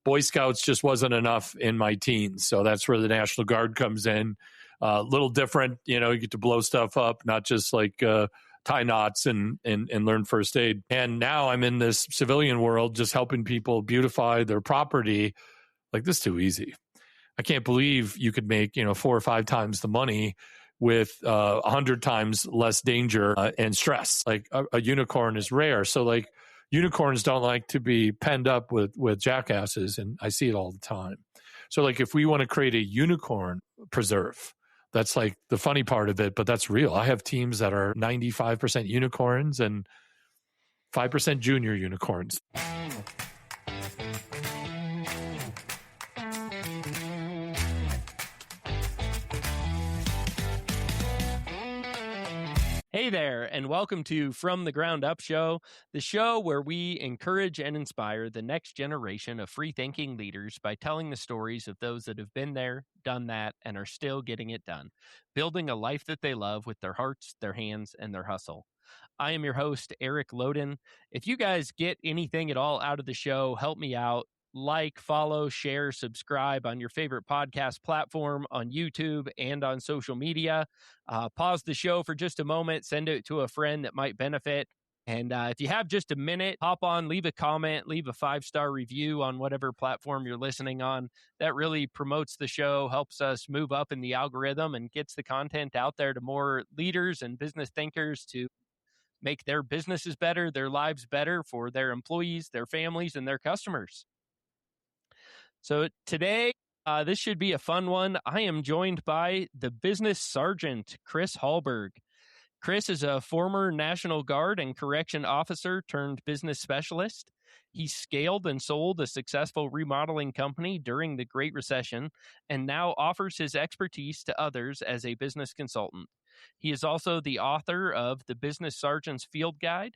Boy Scouts just wasn't enough in my teens. So that's where the National Guard comes in. A little different, you get to blow stuff up, not just like tie knots and learn first aid. And now I'm in this civilian world, just helping people beautify their property. Like, this is too easy. I can't believe you could make, 4 or 5 times the money with 100 times less danger and stress. Like a unicorn is rare. So like unicorns don't like to be penned up with jackasses. And I see it all the time. So like if we want to create a unicorn preserve, that's like the funny part of it, but that's real. I have teams that are 95% unicorns and 5% junior unicorns. Hey there, and welcome to From the Ground Up Show, the show where we encourage and inspire the next generation of free-thinking leaders by telling the stories of those that have been there, done that, and are still getting it done, building a life that they love with their hearts, their hands, and their hustle. I am your host, Erick Loden. If you guys get anything at all out of the show, help me out. Like, follow, share, subscribe on your favorite podcast platform, on YouTube, and on social media. Pause the show for just a moment, send it to a friend that might benefit. And if you have just a minute, hop on, leave a comment, leave a 5-star review on whatever platform you're listening on. That really promotes the show, helps us move up in the algorithm, and gets the content out there to more leaders and business thinkers to make their businesses better, their lives better for their employees, their families, and their customers. So today, this should be a fun one. I am joined by the business sergeant, Chris Hallberg. Chris is a former National Guard and correction officer turned business specialist. He scaled and sold a successful remodeling company during the Great Recession and now offers his expertise to others as a business consultant. He is also the author of the Business Sergeant's Field Guide.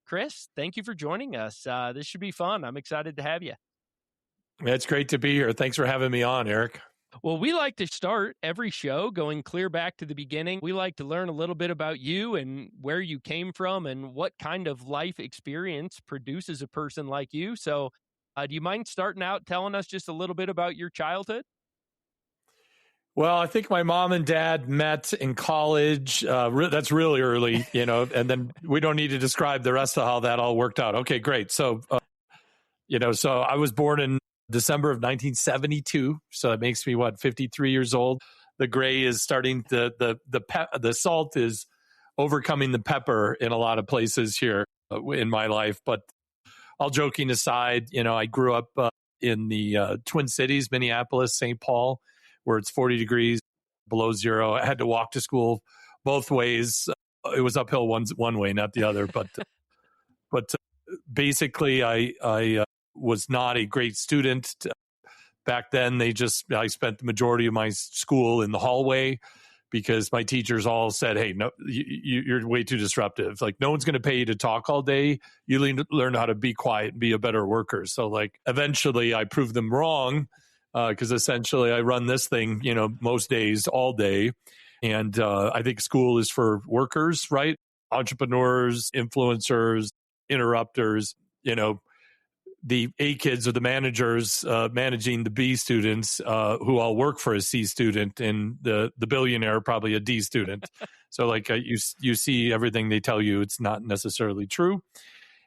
Chris, thank you for joining us. This should be fun. I'm excited to have you. It's great to be here. Thanks for having me on, Eric. Well, we like to start every show going clear back to the beginning. We like to learn a little bit about you and where you came from and what kind of life experience produces a person like you. So do you mind starting out telling us just a little bit about your childhood? Well, I think my mom and dad met in college. That's really early, and then we don't need to describe the rest of how that all worked out. Okay, great. So, so I was born in December of 1972. So that makes me 53 years old. The gray is starting the salt is overcoming the pepper in a lot of places here in my life. But all joking aside, I grew up in the Twin Cities, Minneapolis, St. Paul, where it's 40 degrees below zero. I had to walk to school both ways. It was uphill one way, not the other. But basically, I was not a great student. Back then, I spent the majority of my school in the hallway because my teachers all said, hey, no, you're way too disruptive. Like, no one's going to pay you to talk all day. You learn how to be quiet and be a better worker. So like, eventually I proved them wrong because essentially I run this thing, most days, all day. And I think school is for workers, right? Entrepreneurs, influencers, interrupters, the A kids are the managers managing the B students who all work for a C student, and the billionaire probably a D student. So like you see everything they tell you, it's not necessarily true.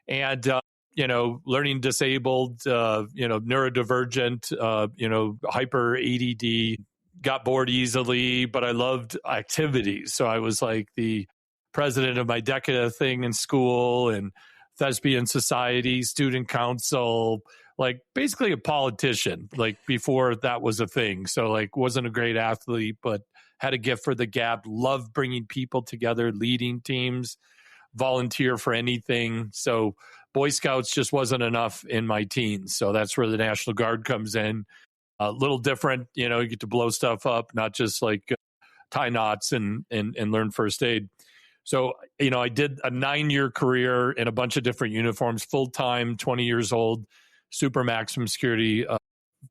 And learning disabled, neurodivergent, hyper ADD, got bored easily, but I loved activities. So I was like the president of my DECA thing in school and Thespian Society, student council, like basically a politician, like before that was a thing. So like wasn't a great athlete, but had a gift for the gab, loved bringing people together, leading teams, volunteer for anything. So Boy Scouts just wasn't enough in my teens. So that's where the National Guard comes in. A little different, you get to blow stuff up, not just like tie knots and learn first aid. So, I did a 9-year career in a bunch of different uniforms, full-time, 20 years old, super maximum security,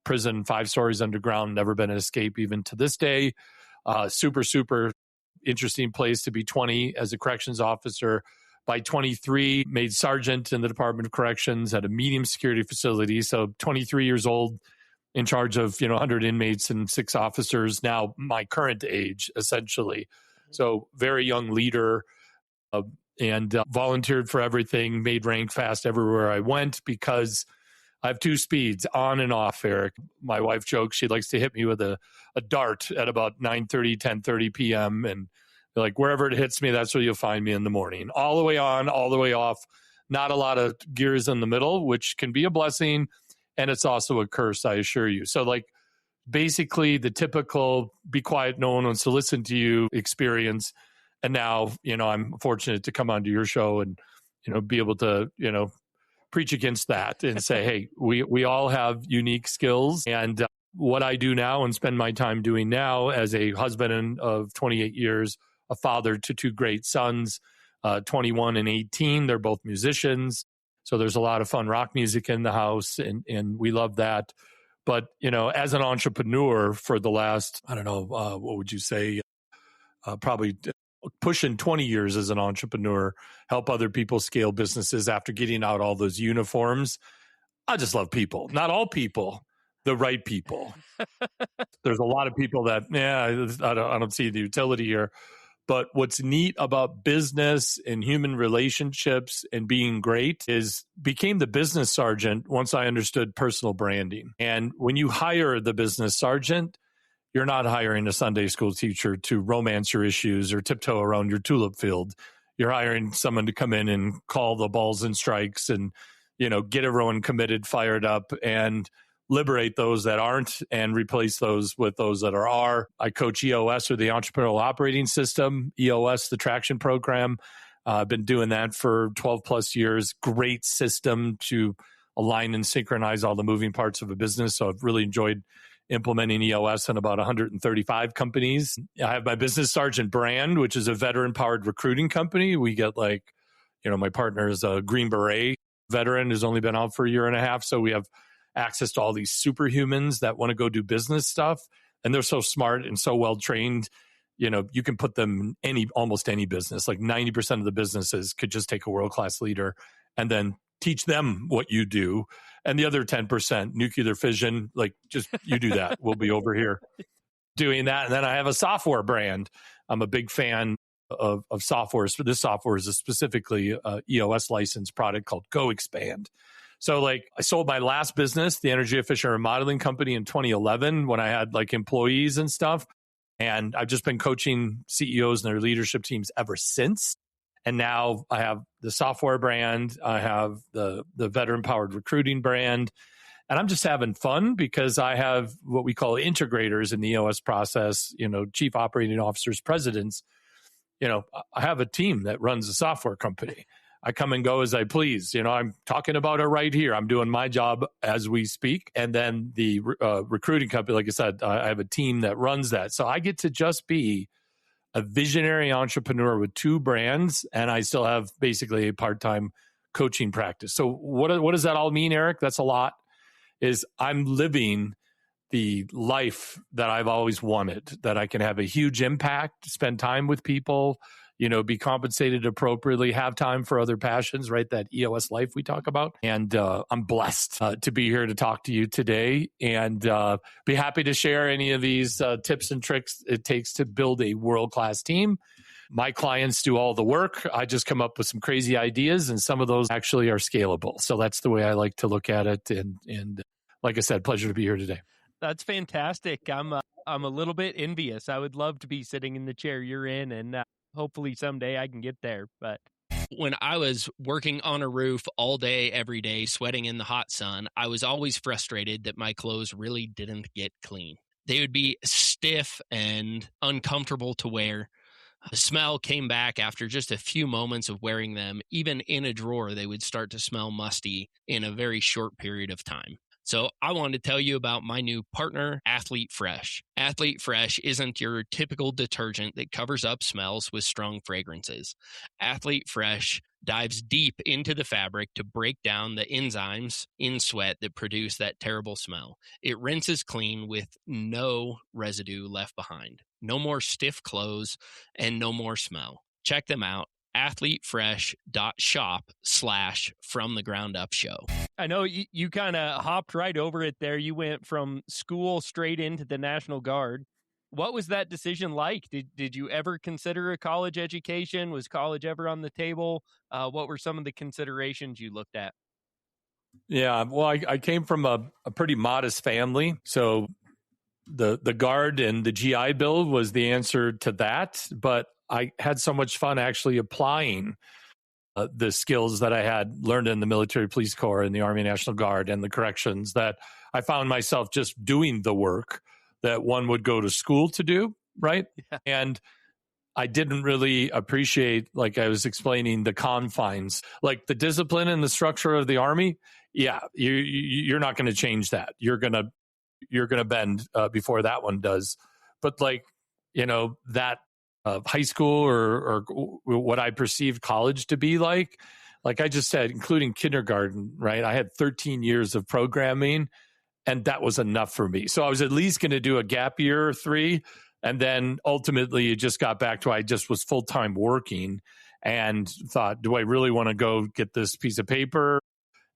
prison, 5 stories underground, never been an escape even to this day. Super, super interesting place to be 20 as a corrections officer, By 23, made sergeant in the Department of Corrections at a medium security facility. So 23 years old, in charge of 100 inmates and 6 officers. Now my current age, essentially. So very young leader, and volunteered for everything. Made rank fast everywhere I went because I have 2 speeds, on and off, Eric. My wife jokes she likes to hit me with a dart at about 9:30, 10:30 p.m. And like, wherever it hits me, that's where you'll find me in the morning. All the way on, all the way off. Not a lot of gears in the middle, which can be a blessing. And it's also a curse, I assure you. So like, basically the typical be quiet, no one wants to listen to you experience. And now, I'm fortunate to come onto your show and, be able to, preach against that and say, hey, we all have unique skills. And what I do now and spend my time doing now as a husband of 28 years, a father to 2 great sons, 21 and 18. They're both musicians. So there's a lot of fun rock music in the house, and we love that. But, as an entrepreneur for the last, I don't know, what would you say, probably pushing 20 years as an entrepreneur, help other people scale businesses after getting out all those uniforms. I just love people. Not all people, the right people. There's a lot of people that, I don't see the utility here. But what's neat about business and human relationships and being great is became the business sergeant once I understood personal branding. And when you hire the business sergeant, you're not hiring a Sunday school teacher to romance your issues or tiptoe around your tulip field. You're hiring someone to come in and call the balls and strikes and, get everyone committed, fired up, and liberate those that aren't and replace those with those that are. I coach EOS, or the Entrepreneurial Operating System, EOS, the traction program. I've been doing that for 12 plus years. Great system to align and synchronize all the moving parts of a business. So I've really enjoyed implementing EOS in about 135 companies. I have my Business Sergeant brand, which is a veteran-powered recruiting company. We get my partner is a Green Beret veteran who's only been out for a year and a half. So we have access to all these superhumans that want to go do business stuff. And they're so smart and so well-trained. You can put them in almost any business. Like 90% of the businesses could just take a world-class leader and then teach them what you do. And the other 10%, nuclear fission, just you do that. We'll be over here doing that. And then I have a software brand. I'm a big fan of software. So this software is specifically a EOS licensed product called Go Expand. So I sold my last business, the energy efficient remodeling company, in 2011 when I had employees and stuff. And I've just been coaching CEOs and their leadership teams ever since. And now I have the software brand, I have the veteran-powered recruiting brand, and I'm just having fun because I have what we call integrators in the EOS process, chief operating officers, presidents. I have a team that runs a software company. I come and go as I please. I'm talking about it right here. I'm doing my job as we speak. And then the recruiting company, like I said, I have a team that runs that. So I get to just be a visionary entrepreneur with 2 brands, and I still have basically a part-time coaching practice. So what does that all mean, Eric? That's a lot. Is I'm living the life that I've always wanted, that I can have a huge impact, spend time with people, be compensated appropriately, have time for other passions, right? That EOS life we talk about. And I'm blessed to be here to talk to you today and be happy to share any of these tips and tricks it takes to build a world-class team. My clients do all the work. I just come up with some crazy ideas, and some of those actually are scalable. So that's the way I like to look at it. And like I said, pleasure to be here today. That's fantastic. I'm a little bit envious. I would love to be sitting in the chair you're in, and hopefully someday I can get there. But when I was working on a roof all day, every day, sweating in the hot sun, I was always frustrated that my clothes really didn't get clean. They would be stiff and uncomfortable to wear. The smell came back after just a few moments of wearing them. Even in a drawer, they would start to smell musty in a very short period of time. So I wanted to tell you about my new partner, Athlete Fresh. Athlete Fresh isn't your typical detergent that covers up smells with strong fragrances. Athlete Fresh dives deep into the fabric to break down the enzymes in sweat that produce that terrible smell. It rinses clean with no residue left behind. No more stiff clothes and no more smell. Check them out. athletefresh.shop/FromTheGroundUpShow. I know you kind of hopped right over it there. You went from school straight into the National Guard. What was that decision like? Did you ever consider a college education? Was college ever on the table? What were some of the considerations you looked at? Yeah, well, I came from a pretty modest family. So the Guard and the GI Bill was the answer to that. But I had so much fun actually applying the skills that I had learned in the military police corps and the Army National Guard and the corrections that I found myself just doing the work that one would go to school to do, right? Yeah. And I didn't really appreciate, like I was explaining, the confines, like the discipline and the structure of the Army. Yeah, you're not going to change that. You're gonna bend before that one does. But like, that high school or what I perceived college to be like I just said, including kindergarten, right? I had 13 years of programming, and that was enough for me. So I was at least going to do a gap year or 3. And then ultimately it just got back to I just was full-time working and thought, do I really want to go get this piece of paper?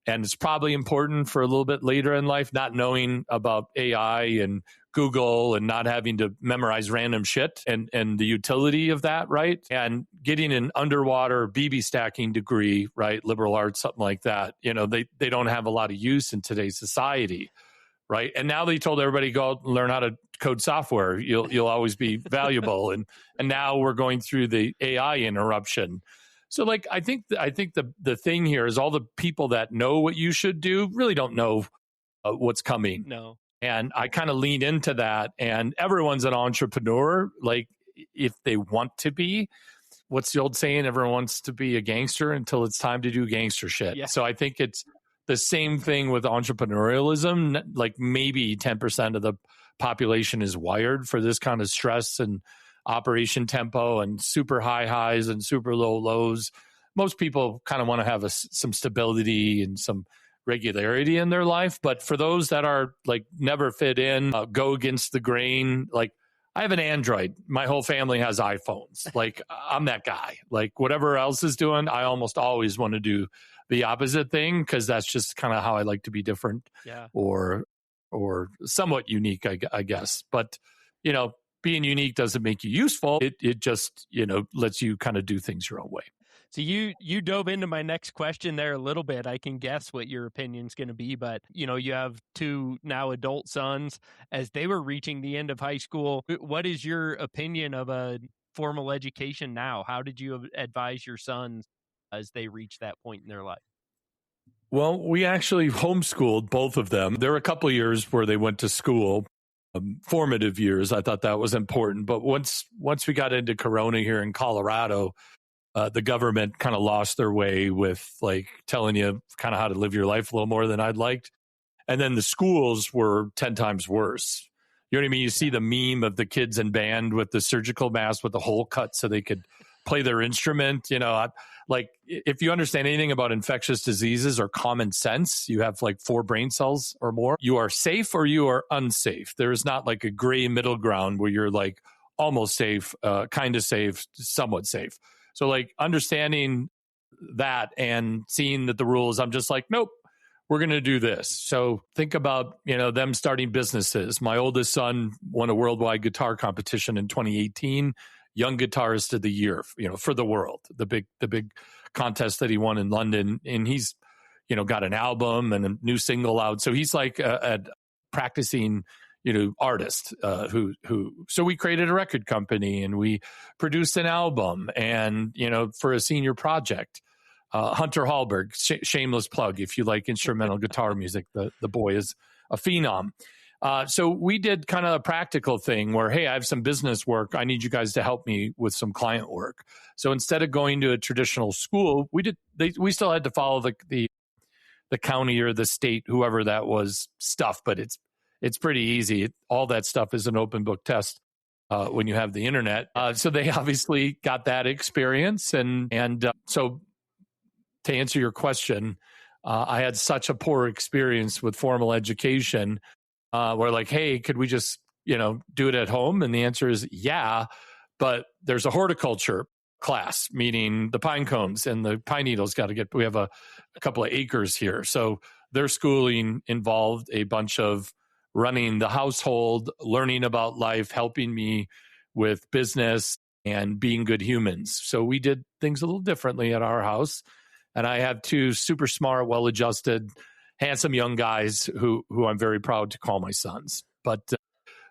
And it's probably important for a little bit later in life, not knowing about AI and Google and not having to memorize random shit and the utility of that, right? And getting an underwater BB stacking degree, right? Liberal arts, something like that. They don't have a lot of use in today's society. Right. And now they told everybody, go out and learn how to code software. You'll always be valuable. And now we're going through the AI interruption. So like, I think the thing here is all the people that know what you should do really don't know what's coming. No. And I kind of lean into that, and everyone's an entrepreneur. Like if they want to be, what's the old saying? Everyone wants to be a gangster until it's time to do gangster shit. Yeah. So I think it's the same thing with entrepreneurialism. Like maybe 10% of the population is wired for this kind of stress and operation tempo and super high highs and super low lows. Most people kind of want to have some stability and some regularity in their life. But for those that are like never fit in, go against the grain, like I have an Android. My whole family has iPhones. Like I'm that guy. Like whatever else is doing, I almost always want to do the opposite thing because that's just kind of how I like to be different, or somewhat unique, I guess. But being unique doesn't make you useful. It just lets you kind of do things your own way. So you dove into my next question there a little bit. I can guess what your opinion's going to be, but you have 2 now adult sons. As they were reaching the end of high school, what is your opinion of a formal education now? How did you advise your sons as they reach that point in their life? Well, we actually homeschooled both of them. There were a couple of years where they went to school, formative years. I thought that was important. But once we got into Corona here in Colorado, the government kind of lost their way with like telling you kind of how to live your life a little more than I'd liked. And then the schools were 10 times worse. You know what I mean? You see the meme of the kids in band with the surgical mask with the hole cut so they could play their instrument. Like if you understand anything about infectious diseases or common sense, you have like 4 brain cells or more. You are safe or you are unsafe. There is not like a gray middle ground where you're like almost safe, kind of safe, somewhat safe. So like understanding that and seeing that the rules, I'm just like, nope, we're going to do this. So think about, them starting businesses. My oldest son won a worldwide guitar competition in 2018, Young Guitarist of the Year, for the world, the big contest that he won in London. And he's, got an album and a new single out. So he's like a practicing, artist so we created a record company and we produced an album and, for a senior project. Hunter Hallberg, shameless plug if you like instrumental guitar music. The boy is a phenom. So we did kind of a practical thing where, hey, I have some business work. I need you guys to help me with some client work. So instead of going to a traditional school, we still had to follow the county or the state, whoever that was, stuff. But it's pretty easy. All that stuff is an open book test when you have the internet. So they obviously got that experience, and so. To answer your question, I had such a poor experience with formal education where like, hey, could we just, do it at home? And the answer is yeah, but there's a horticulture class, meaning the pine cones and the pine needles we have a couple of acres here. So their schooling involved a bunch of running the household, learning about life, helping me with business and being good humans. So we did things a little differently at our house. And I have two super smart, well-adjusted, handsome young guys who I'm very proud to call my sons. But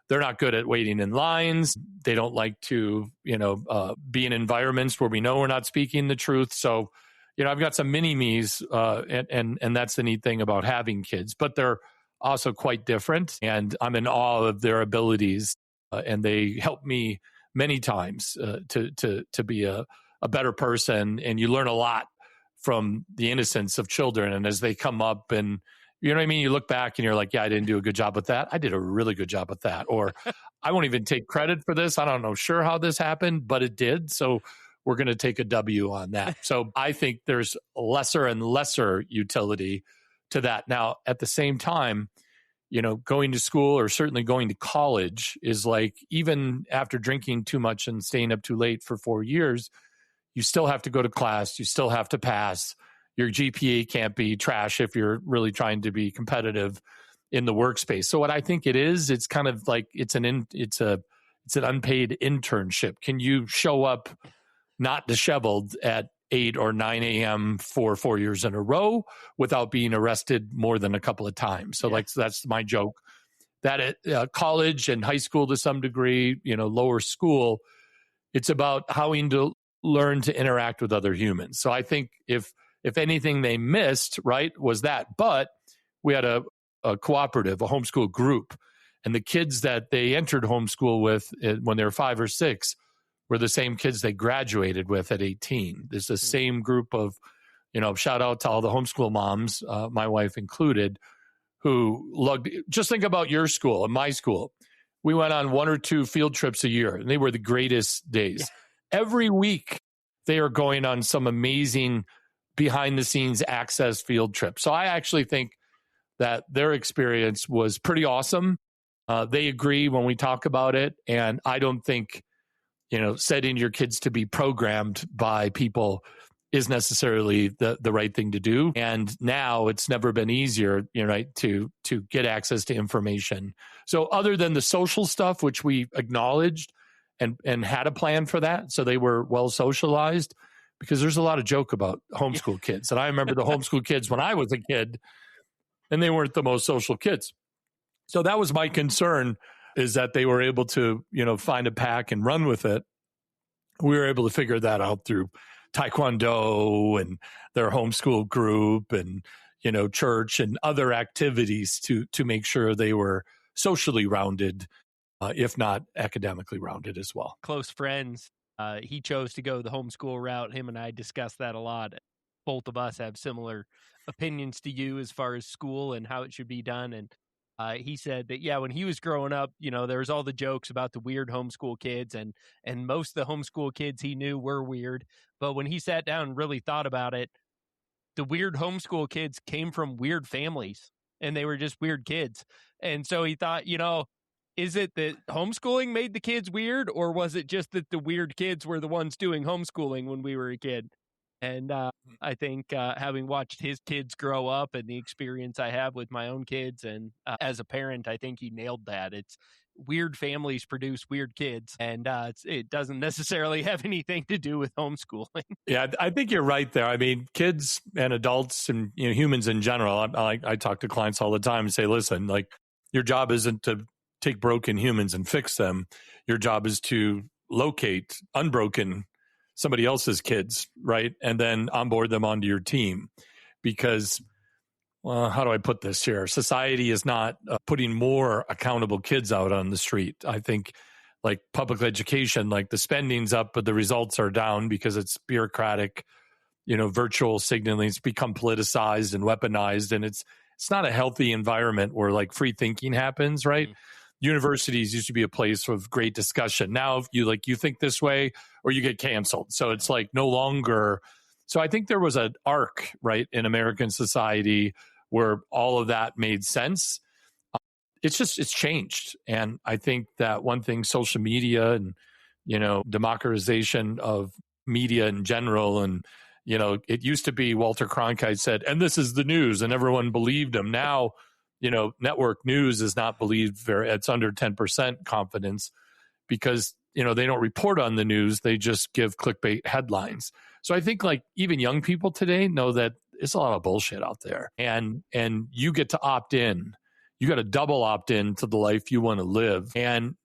they're not good at waiting in lines. They don't like to, be in environments where we know we're not speaking the truth. So, I've got some mini-me's, and that's the neat thing about having kids. But they're also quite different, and I'm in awe of their abilities, and they help me many times to be a better person. And you learn a lot from the innocence of children. And as they come up and, you know what I mean? You look back and you're like, yeah, I didn't do a good job with that. I did a really good job with that. Or I won't even take credit for this. I don't know sure how this happened, but it did. So we're going to take a W on that. So I think there's lesser and lesser utility to that. Now, at the same time, going to school or certainly going to college is like, even after drinking too much and staying up too late for 4 years, you still have to go to class. You still have to pass. Your GPA can't be trash if you're really trying to be competitive in the workspace. So what I think it is, it's kind of like it's an unpaid internship. Can you show up not disheveled at 8 or 9 a.m. for 4 years in a row without being arrested more than a couple of times? So that's my joke. That at college and high school to some degree, lower school, it's about having to learn to interact with other humans. So I think if anything they missed, right, was that. But we had a cooperative, a homeschool group, and the kids that they entered homeschool with when they were 5 or 6 were the same kids they graduated with at 18. There's the same group of, shout out to all the homeschool moms, my wife included, who loved. Just think about your school and my school. We went on 1 or 2 field trips a year, and they were the greatest days. Yeah. Every week, they are going on some amazing behind-the-scenes access field trip. So I actually think that their experience was pretty awesome. They agree when we talk about it, and I don't think, setting your kids to be programmed by people is necessarily the right thing to do. And now it's never been easier, right, to get access to information. So other than the social stuff, which we acknowledged and had a plan for that, so they were well socialized, because there's a lot of joke about homeschool kids. And I remember the homeschool kids when I was a kid, and they weren't the most social kids. So that was my concern, is that they were able to, find a pack and run with it. We were able to figure that out through Taekwondo and their homeschool group and, church and other activities to make sure they were socially rounded, if not academically rounded as well. Close friends. He chose to go the homeschool route. Him and I discussed that a lot. Both of us have similar opinions to you as far as school and how it should be done. And he said that, when he was growing up, there was all the jokes about the weird homeschool kids, and most of the homeschool kids he knew were weird. But when he sat down and really thought about it, the weird homeschool kids came from weird families, and they were just weird kids. And so he thought, is it that homeschooling made the kids weird, or was it just that the weird kids were the ones doing homeschooling when we were a kid? And I think having watched his kids grow up and the experience I have with my own kids, and as a parent, I think he nailed that. It's weird families produce weird kids, and it doesn't necessarily have anything to do with homeschooling. Yeah, I think you're right there. I mean, kids and adults and humans in general, I talk to clients all the time and say, listen, like, your job isn't to take broken humans and fix them. Your job is to locate unbroken somebody else's kids, right? And then onboard them onto your team. Because, well, how do I put this here? Society is not putting more accountable kids out on the street. I think, like public education, like the spending's up, but the results are down because it's bureaucratic, virtual signaling. It's become politicized and weaponized, and it's not a healthy environment where like free thinking happens, right? Mm-hmm. Universities used to be a place of great discussion. Now, if you think this way, or you get canceled. So it's like no longer. So I think there was an arc, right, in American society where all of that made sense. It's changed. And I think that one thing, social media and, democratization of media in general. And, it used to be Walter Cronkite said, and this is the news, and everyone believed him. Now, network news is not believed it's under 10% confidence because, they don't report on the news. They just give clickbait headlines. So I think even young people today know that it's a lot of bullshit out there, and you get to opt in. You got to double opt in to the life you want to live. And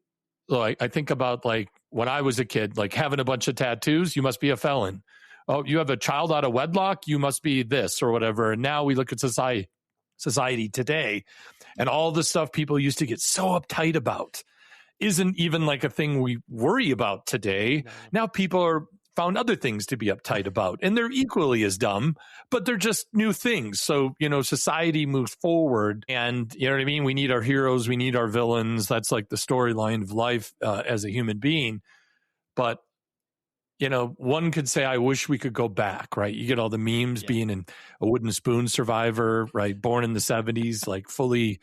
I think about when I was a kid, having a bunch of tattoos, you must be a felon. Oh, you have a child out of wedlock, you must be this or whatever. And now we look at society today, and all the stuff people used to get so uptight about isn't even a thing we worry about today. No. Now people are found other things to be uptight about, and they're equally as dumb, but they're just new things. So, society moves forward, and you know what I mean? We need our heroes. We need our villains. That's the storyline of life as a human being. But, one could say, I wish we could go back, right? You get all the memes being a wooden spoon survivor, right? Born in the 70s, fully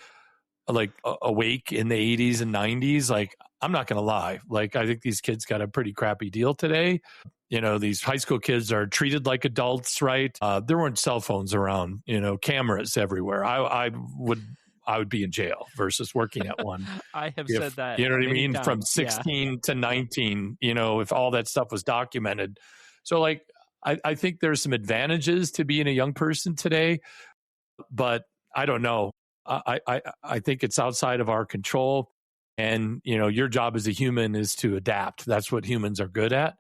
awake in the 80s and 90s. I'm not going to lie. I think these kids got a pretty crappy deal today. These high school kids are treated like adults, right? There weren't cell phones around, cameras everywhere. I would be in jail versus working at one. I have said that. You know what I mean? Times. From 16 to 19, if all that stuff was documented. So I think there's some advantages to being a young person today, but I don't know. I think it's outside of our control. And, your job as a human is to adapt. That's what humans are good at.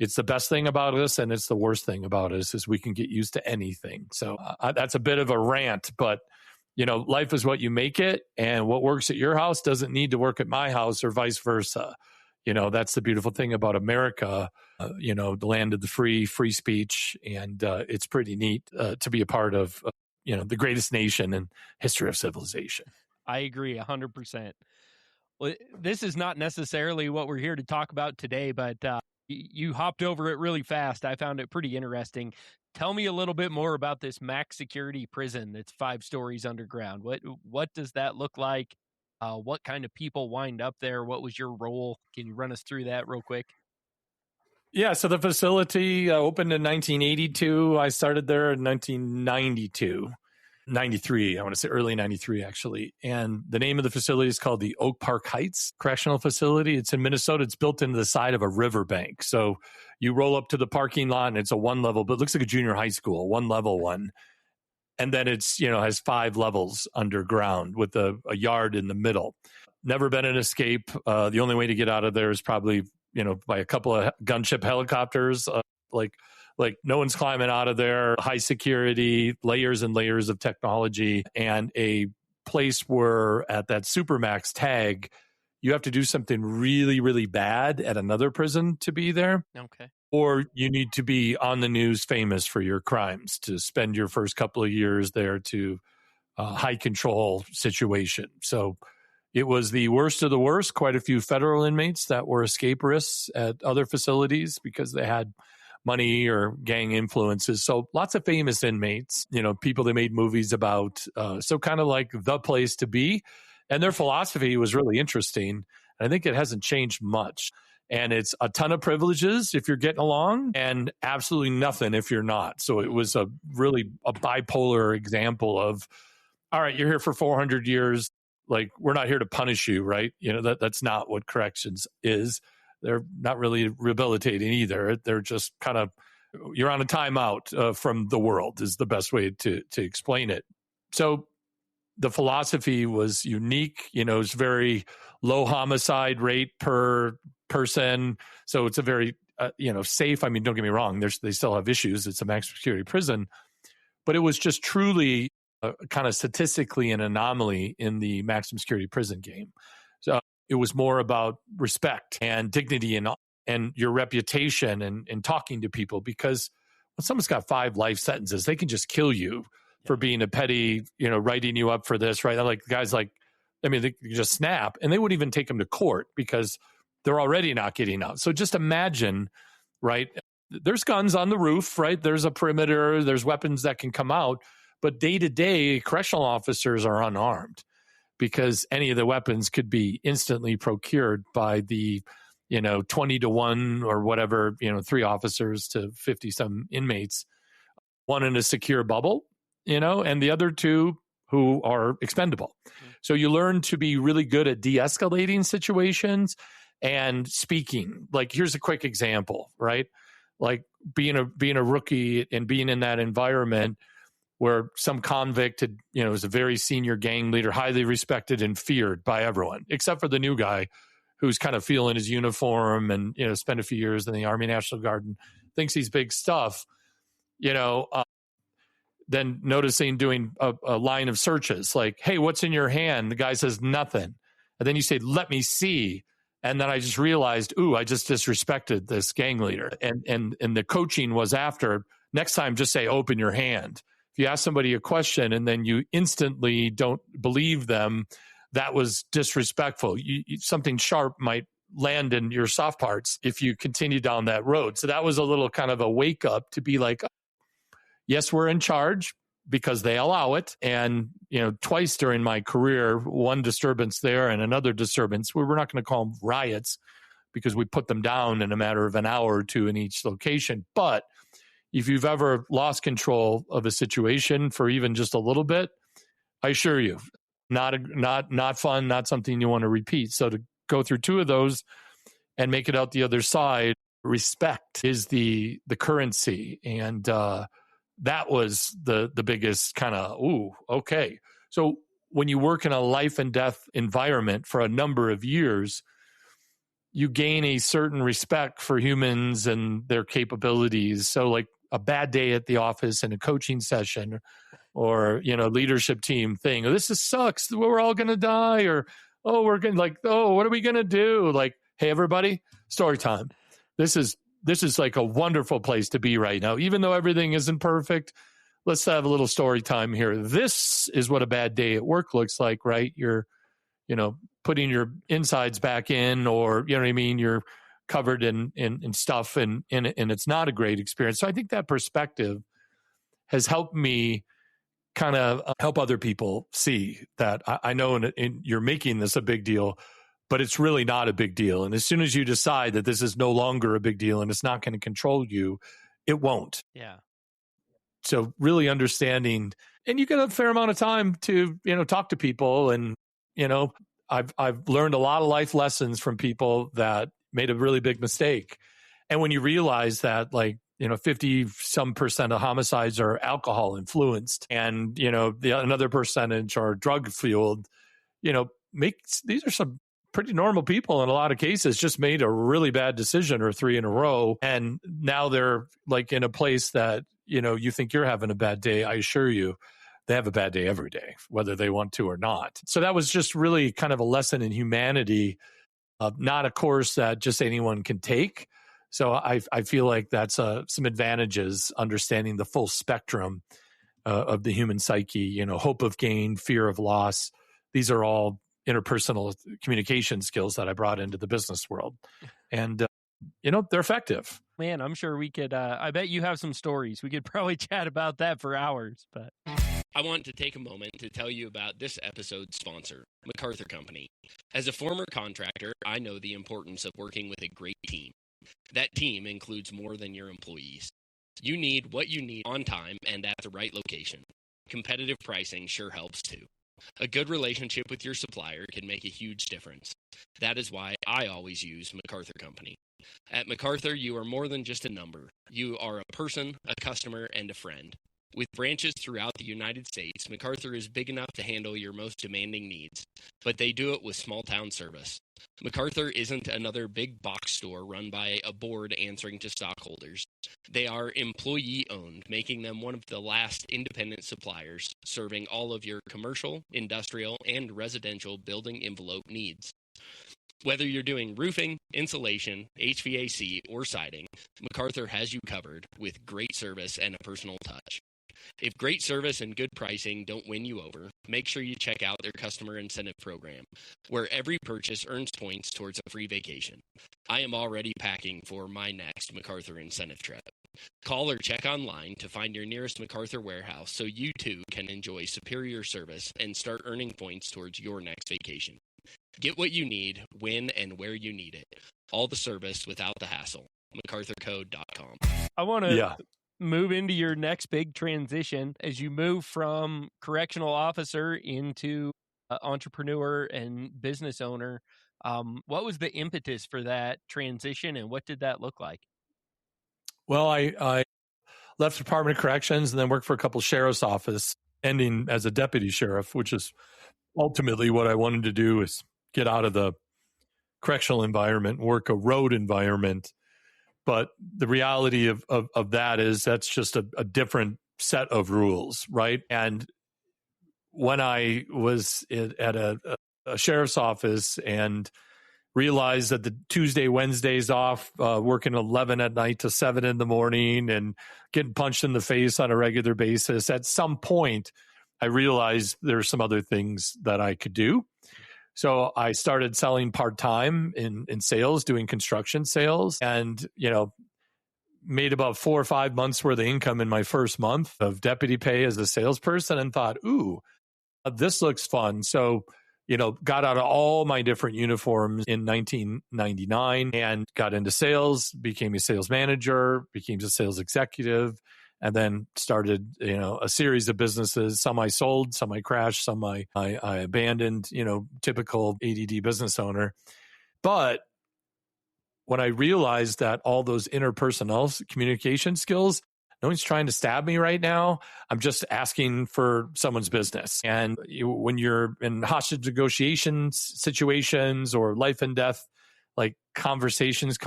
It's the best thing about us, and it's the worst thing about us is we can get used to anything. So that's a bit of a rant, but life is what you make it, and what works at your house doesn't need to work at my house or vice versa. That's the beautiful thing about America, the land of the free speech. And it's pretty neat to be a part of, the greatest nation in history of civilization. I agree 100%. Well, this is not necessarily what we're here to talk about today, but you hopped over it really fast. I found it pretty interesting. Tell me a little bit more about this max security prison that's 5 stories underground. What does that look like? What kind of people wind up there? What was your role? Can you run us through that real quick? Yeah, so the facility opened in 1982. I started there in 1992. 93, I want to say early 93, actually. And the name of the facility is called the Oak Park Heights Correctional Facility. It's in Minnesota. It's built into the side of a riverbank. So you roll up to the parking lot, and it's a one level, but it looks like a junior high school, one level one. And then it's, has 5 levels underground with a yard in the middle. Never been an escape. The only way to get out of there is probably, by a couple of gunship helicopters, like no one's climbing out of there. High security, layers and layers of technology, and a place where at that Supermax tag, you have to do something really, really bad at another prison to be there. Okay. Or you need to be on the news famous for your crimes to spend your first couple of years there to high control situation. So it was the worst of the worst. Quite a few federal inmates that were escape risks at other facilities because they had money or gang influences. So lots of famous inmates, people they made movies about. So kind of like the place to be. And their philosophy was really interesting. I think it hasn't changed much. And it's a ton of privileges if you're getting along and absolutely nothing if you're not. So it was a bipolar example of, all right, you're here for 400 years. We're not here to punish you, right? That's not what corrections is. They're not really rehabilitating either. They're just kind of, you're on a timeout from the world is the best way to explain it. So the philosophy was unique. It's very low homicide rate per person. So it's a very, safe. I mean, don't get me wrong. They still have issues. It's a maximum security prison, but it was just truly kind of statistically an anomaly in the maximum security prison game. So it was more about respect and dignity and your reputation and talking to people, because when someone's got 5 life sentences, they can just kill you for being a petty, writing you up for this, right? Guys they just snap, and they wouldn't even take them to court because they're already not getting out. So just imagine, right? There's guns on the roof, right? There's a perimeter, there's weapons that can come out, but day to day, correctional officers are unarmed because any of the weapons could be instantly procured by the 20-1 or whatever, 3 officers to 50 some inmates, one in a secure bubble, and the other 2 who are expendable. So you learn to be really good at de-escalating situations and speaking. Like, here's a quick example, right? Like being a rookie and being in that environment where some convict had, was a very senior gang leader, highly respected and feared by everyone, except for the new guy who's kind of feeling his uniform and, spent a few years in the Army National Guard and thinks he's big stuff, then noticing doing a line of searches like, hey, what's in your hand? The guy says nothing. And then you say, let me see. And then I just realized, I just disrespected this gang leader. And the coaching was after, next time, just say, open your hand. If you ask somebody a question and then you instantly don't believe them, that was disrespectful. Something sharp might land in your soft parts if you continue down that road. So that was a little kind of a wake up to be like, yes, we're in charge because they allow it. And, twice during my career, one disturbance there and another disturbance, we're not going to call them riots because we put them down in a matter of an hour or 2 in each location. But if you've ever lost control of a situation for even just a little bit, I assure you, not fun, not something you want to repeat. So to go through 2 of those and make it out the other side, respect is the currency. And that was the biggest kind of, okay. So when you work in a life and death environment for a number of years, you gain a certain respect for humans and their capabilities. So like a bad day at the office and a coaching session or, leadership team thing, this sucks, we're all going to die, or, we're going to what are we going to do? Like, hey, everybody, story time. This is like a wonderful place to be right now. Even though everything isn't perfect, let's have a little story time here. This is what a bad day at work looks like, right? You're, putting your insides back in, or, you're covered in stuff and it's not a great experience. So I think that perspective has helped me kind of help other people see that I know you're making this a big deal, but it's really not a big deal. And as soon as you decide that this is no longer a big deal and it's not going to control you, it won't. Yeah. So really understanding, and you get a fair amount of time to, talk to people. And, I've learned a lot of life lessons from people that made a really big mistake. And when you realize that, 50% of homicides are alcohol influenced and, another percentage are drug fueled, these are some pretty normal people in a lot of cases, just made a really bad decision or 3 in a row. And now they're like in a place that, you think you're having a bad day. I assure you, they have a bad day every day, whether they want to or not. So that was just really kind of a lesson in humanity, not a course that just anyone can take. So I feel like that's some advantages, understanding the full spectrum of the human psyche, hope of gain, fear of loss. These are all interpersonal communication skills that I brought into the business world. And, they're effective. Man, I'm sure we could, I bet you have some stories. We could probably chat about that for hours, but I want to take a moment to tell you about this episode's sponsor, MacArthur Company. As a former contractor, I know the importance of working with a great team. That team includes more than your employees. You need what you need on time and at the right location. Competitive pricing sure helps too. A good relationship with your supplier can make a huge difference. That is why I always use MacArthur Company. At MacArthur, you are more than just a number. You are a person, a customer, and a friend. With branches throughout the United States, MacArthur is big enough to handle your most demanding needs, but they do it with small-town service. MacArthur isn't another big box store run by a board answering to stockholders. They are employee-owned, making them one of the last independent suppliers, serving all of your commercial, industrial, and residential building envelope needs. Whether you're doing roofing, insulation, HVAC, or siding, MacArthur has you covered with great service and a personal touch. If great service and good pricing don't win you over, make sure you check out their customer incentive program, where every purchase earns points towards a free vacation. I am already packing for my next MacArthur incentive trip. Call or check online to find your nearest MacArthur warehouse so you too can enjoy superior service and start earning points towards your next vacation. Get what you need, when and where you need it. All the service without the hassle. MacArthurCode.com. I want to move into your next big transition as you move from correctional officer into entrepreneur and business owner. What was the impetus for that transition, and what did that look like? Well, I left the Department of Corrections and then worked for a couple of sheriff's office, ending as a deputy sheriff, which is ultimately what I wanted to do, is get out of the correctional environment, work a road environment. But the reality of that is that's just a different set of rules, right? And when I was at a sheriff's office and realized that the Tuesday, Wednesdays off, working 11 at night to 7 in the morning and getting punched in the face on a regular basis, at some point, I realized there were some other things that I could do. So I started selling part-time in sales, doing construction sales, and, made about 4 or 5 months worth of income in my first month of deputy pay as a salesperson, and thought, ooh, this looks fun. So, got out of all my different uniforms in 1999 and got into sales, became a sales manager, became a sales executive, and then started, a series of businesses. Some I sold, some I crashed, some I abandoned, typical ADD business owner. But when I realized that all those interpersonal communication skills, no one's trying to stab me right now. I'm just asking for someone's business. And when you're in hostage negotiations situations or life and death, like confrontations,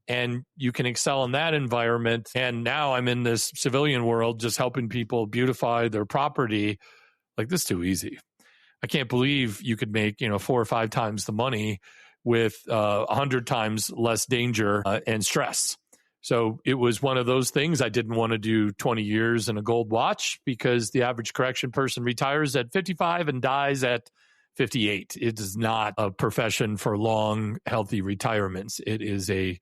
and you can excel in that environment. And now I'm in this civilian world, just helping people beautify their property. Like, this is too easy. I can't believe you could make, 4 or 5 times the money with 100 times less danger and stress. So it was one of those things. I didn't want to do 20 years and a gold watch, because the average correction person retires at 55 and dies at 58. It is not a profession for long, healthy retirements. It is a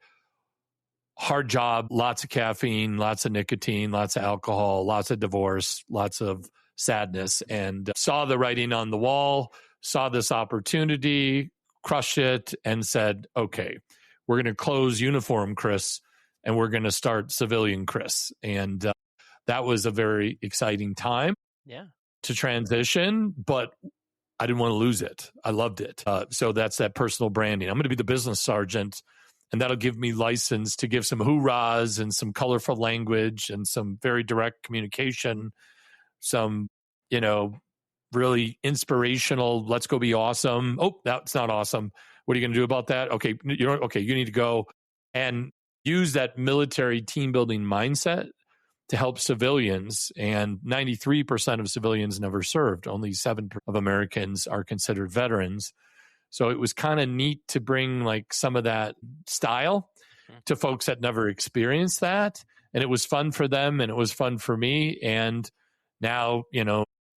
hard job, lots of caffeine, lots of nicotine, lots of alcohol, lots of divorce, lots of sadness, and saw the writing on the wall, saw this opportunity, crushed it, and said, okay, we're going to close uniform Chris, and we're going to start civilian Chris. And that was a very exciting time to transition, but I didn't want to lose it. I loved it. So that's that personal branding. I'm going to be the business sergeant, and that'll give me license to give some hoorahs and some colorful language and some very direct communication, some, really inspirational, let's go be awesome. Oh, that's not awesome. What are you going to do about that? Okay, you need to go, and use that military team building mindset to help civilians. And 93% of civilians never served. Only 7% of Americans are considered veterans. So it was kind of neat to bring like some of that style to folks that never experienced that. And it was fun for them, and it was fun for me. And now,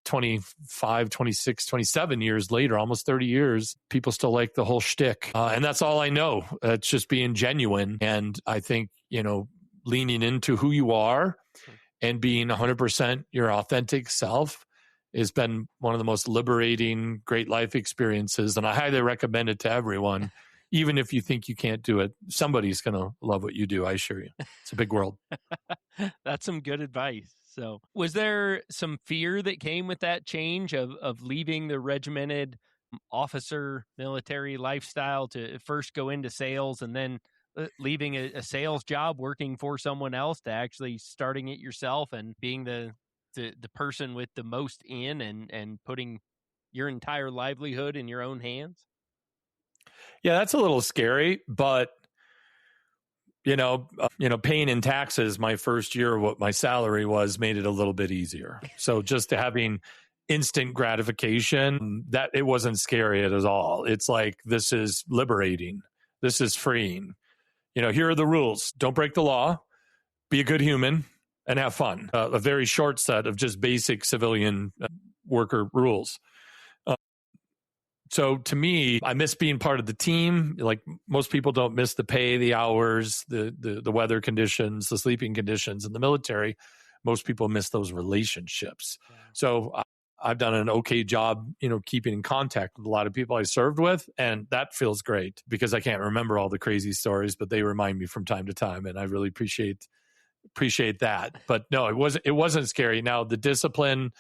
25, 26, 27 years later, almost 30 years, people still like the whole shtick. And that's all I know. It's just being genuine. And I think, leaning into who you are and being 100% your authentic self has been one of the most liberating, great life experiences. And I highly recommend it to everyone. Even if you think you can't do it, somebody's going to love what you do. I assure you. It's a big world. That's some good advice. So was there some fear that came with that change of leaving the regimented officer military lifestyle to first go into sales, and then leaving a sales job, working for someone else, to actually starting it yourself and being the person with the most in and putting your entire livelihood in your own hands? Yeah, that's a little scary, but paying in taxes my first year, what my salary was, made it a little bit easier. So just having instant gratification, that it wasn't scary at all. It's like, this is liberating. This is freeing. Here are the rules. Don't break the law, be a good human, and have fun. A very short set of just basic civilian worker rules. So to me, I miss being part of the team. Like most people don't miss the pay, the hours, the weather conditions, the sleeping conditions in the military. Most people miss those relationships. Yeah. So I've done an okay job, keeping in contact with a lot of people I served with. And that feels great because I can't remember all the crazy stories, but they remind me from time to time. And I really appreciate that. But no, it wasn't scary. Now the discipline,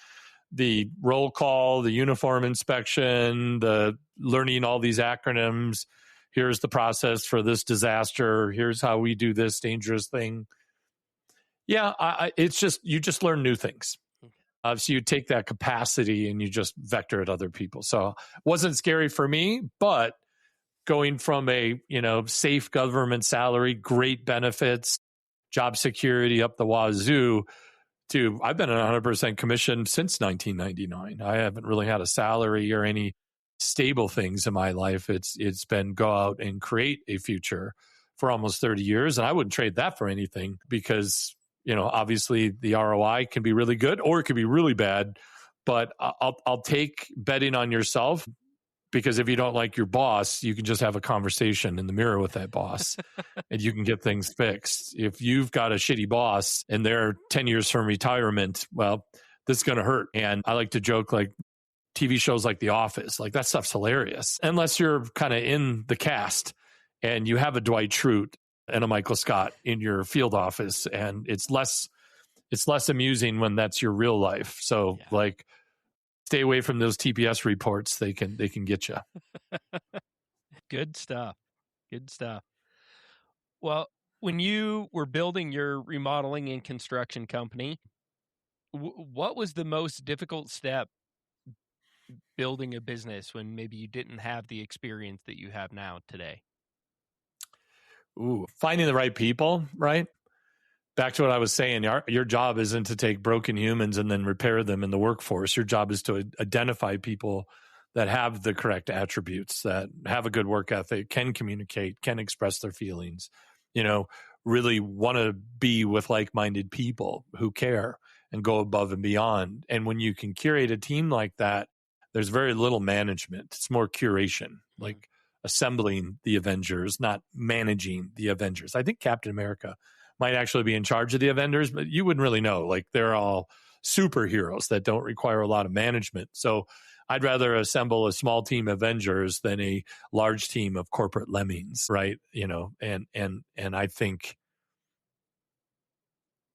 the roll call, the uniform inspection, the learning all these acronyms. Here's the process for this disaster. Here's how we do this dangerous thing. Yeah, it's just, you just learn new things. So you take that capacity and you just vector at other people. So it wasn't scary for me, but going from a, safe government salary, great benefits, job security up the wazoo, to I've been 100% commission since 1999. I haven't really had a salary or any stable things in my life. It's been go out and create a future for almost 30 years. And I wouldn't trade that for anything because, obviously the ROI can be really good or it could be really bad, but I'll take betting on yourself, because if you don't like your boss, you can just have a conversation in the mirror with that boss and you can get things fixed. If you've got a shitty boss and they're 10 years from retirement, well, this is going to hurt. And I like to joke, like TV shows like The Office, like that stuff's hilarious. Unless you're kind of in the cast and you have a Dwight Schrute and a Michael Scott in your field office, and it's less amusing when that's your real life. So like, stay away from those TPS reports. They can get you. Good stuff. Well, when you were building your remodeling and construction company, what was the most difficult step building a business when maybe you didn't have the experience that you have now today? Finding the right people, right? Back to what I was saying, your job isn't to take broken humans and then repair them in the workforce. Your job is to identify people that have the correct attributes, that have a good work ethic, can communicate, can express their feelings, really want to be with like-minded people who care and go above and beyond. And when you can curate a team like that, there's very little management. It's more curation, like assembling the Avengers, not managing the Avengers. I think Captain America might actually be in charge of the Avengers, but you wouldn't really know. Like they're all superheroes that don't require a lot of management. So I'd rather assemble a small team of Avengers than a large team of corporate lemmings, right? And I think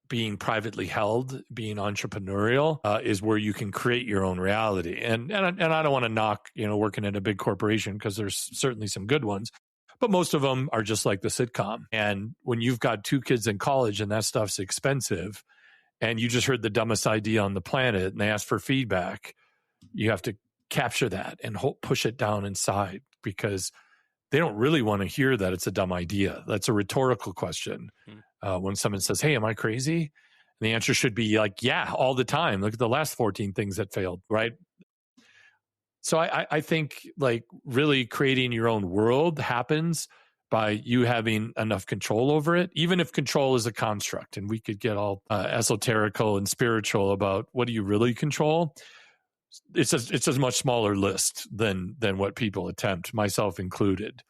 being privately held, being entrepreneurial, is where you can create your own reality. And I don't want to knock, working at a big corporation, because there's certainly some good ones, but most of them are just like the sitcom. And when you've got 2 kids in college and that stuff's expensive, and you just heard the dumbest idea on the planet and they ask for feedback, you have to capture that and push it down inside, because they don't really want to hear that it's a dumb idea. That's a rhetorical question. When someone says, "Hey, am I crazy?" And the answer should be like, "Yeah, all the time. Look at the last 14 things that failed," right? So I think like really creating your own world happens by you having enough control over it, even if control is a construct. And we could get all esoterical and spiritual about what do you really control. It's a much smaller list than what people attempt, myself included,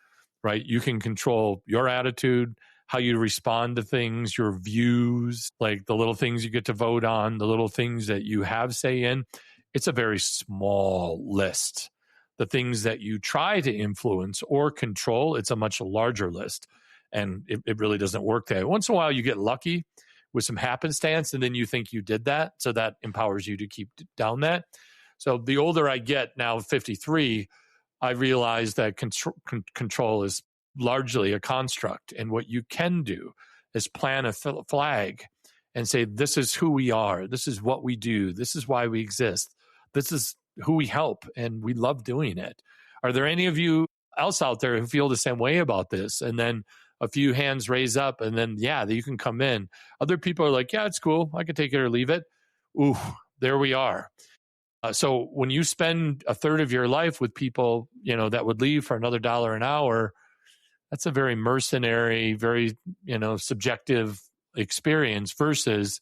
right? You can control your attitude, how you respond to things, your views, like the little things you get to vote on, the little things that you have say in. It's a very small list. The things that you try to influence or control, it's a much larger list. And it really doesn't work that way. Once in a while, you get lucky with some happenstance, and then you think you did that. So that empowers you to keep down that. So the older I get, now 53, I realize that control is largely a construct. And what you can do is plant a flag and say, this is who we are. This is what we do. This is why we exist. This is who we help, and we love doing it. Are there any of you else out there who feel the same way about this? And then a few hands raise up, and then, you can come in. Other people are like, yeah, it's cool. I can take it or leave it. Ooh, there we are. So when you spend a third of your life with people, that would leave for another $1 an hour, that's a very mercenary, very, subjective experience versus,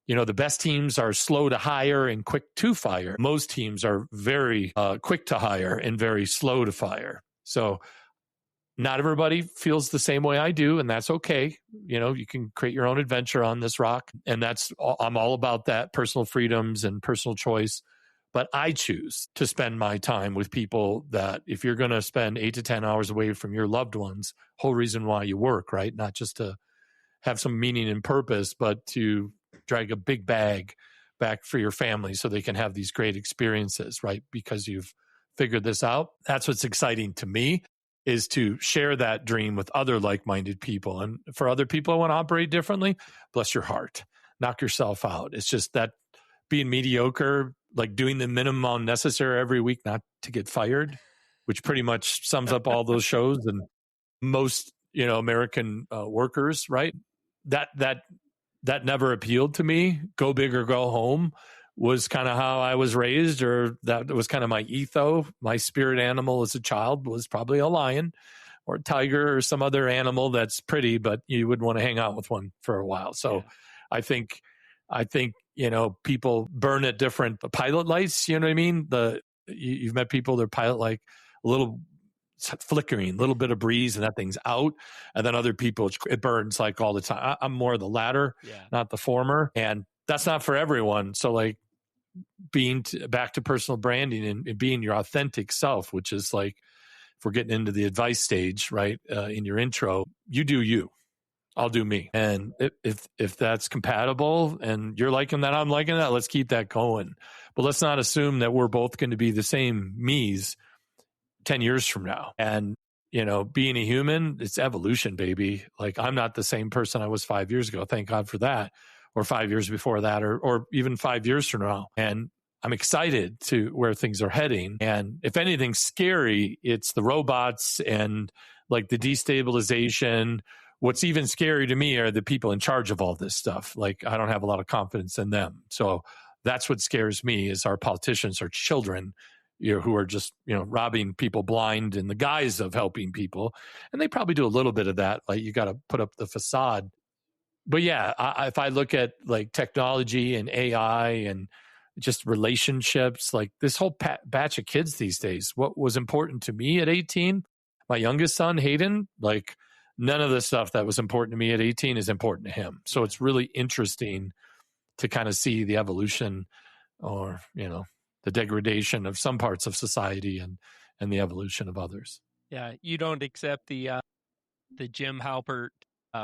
the best teams are slow to hire and quick to fire. Most teams are very quick to hire and very slow to fire. So not everybody feels the same way I do, and that's okay. You can create your own adventure on this rock, and I'm all about that, personal freedoms and personal choice. But I choose to spend my time with people that, if you're going to spend 8 to 10 hours away from your loved ones, whole reason why you work, right? Not just to have some meaning and purpose, but to drag a big bag back for your family so they can have these great experiences, right? Because you've figured this out. That's what's exciting to me, is to share that dream with other like-minded people. And for other people who want to operate differently, bless your heart, knock yourself out. It's just that being mediocre, like doing the minimum necessary every week not to get fired, which pretty much sums up all those shows and most, American workers, right? That never appealed to me. Go big or go home was kind of how I was raised, or that was kind of my ethos. My spirit animal as a child was probably a lion or a tiger or some other animal that's pretty, but you wouldn't want to hang out with one for a while. So I think, people burn at different pilot lights. You know what I mean? You've met people, their pilot like a little flickering, a little bit of breeze, and that thing's out. And then other people, it burns like all the time. I'm more the latter, not the former. And that's not for everyone. So like being back to personal branding and being your authentic self, which is like, if we're getting into the advice stage, right, in your intro, you do you. I'll do me. And if that's compatible and you're liking that, I'm liking that, let's keep that going. But let's not assume that we're both going to be the same me's 10 years from now. And, being a human, it's evolution, baby. Like, I'm not the same person I was 5 years ago. Thank God for that. Or 5 years before that, or even 5 years from now. And I'm excited to where things are heading. And if anything's scary, it's the robots and like the destabilization. What's even scary to me are the people in charge of all this stuff. Like, I don't have a lot of confidence in them. So that's what scares me, is our politicians are children, who are just, robbing people blind in the guise of helping people. And they probably do a little bit of that. Like, you got to put up the facade. But yeah, if I look at like technology and AI and just relationships, like this whole batch of kids these days, what was important to me at 18, my youngest son, Hayden, like none of the stuff that was important to me at 18 is important to him. So it's really interesting to kind of see the evolution, or, the degradation of some parts of society and the evolution of others. Yeah. You don't accept the Jim Halpert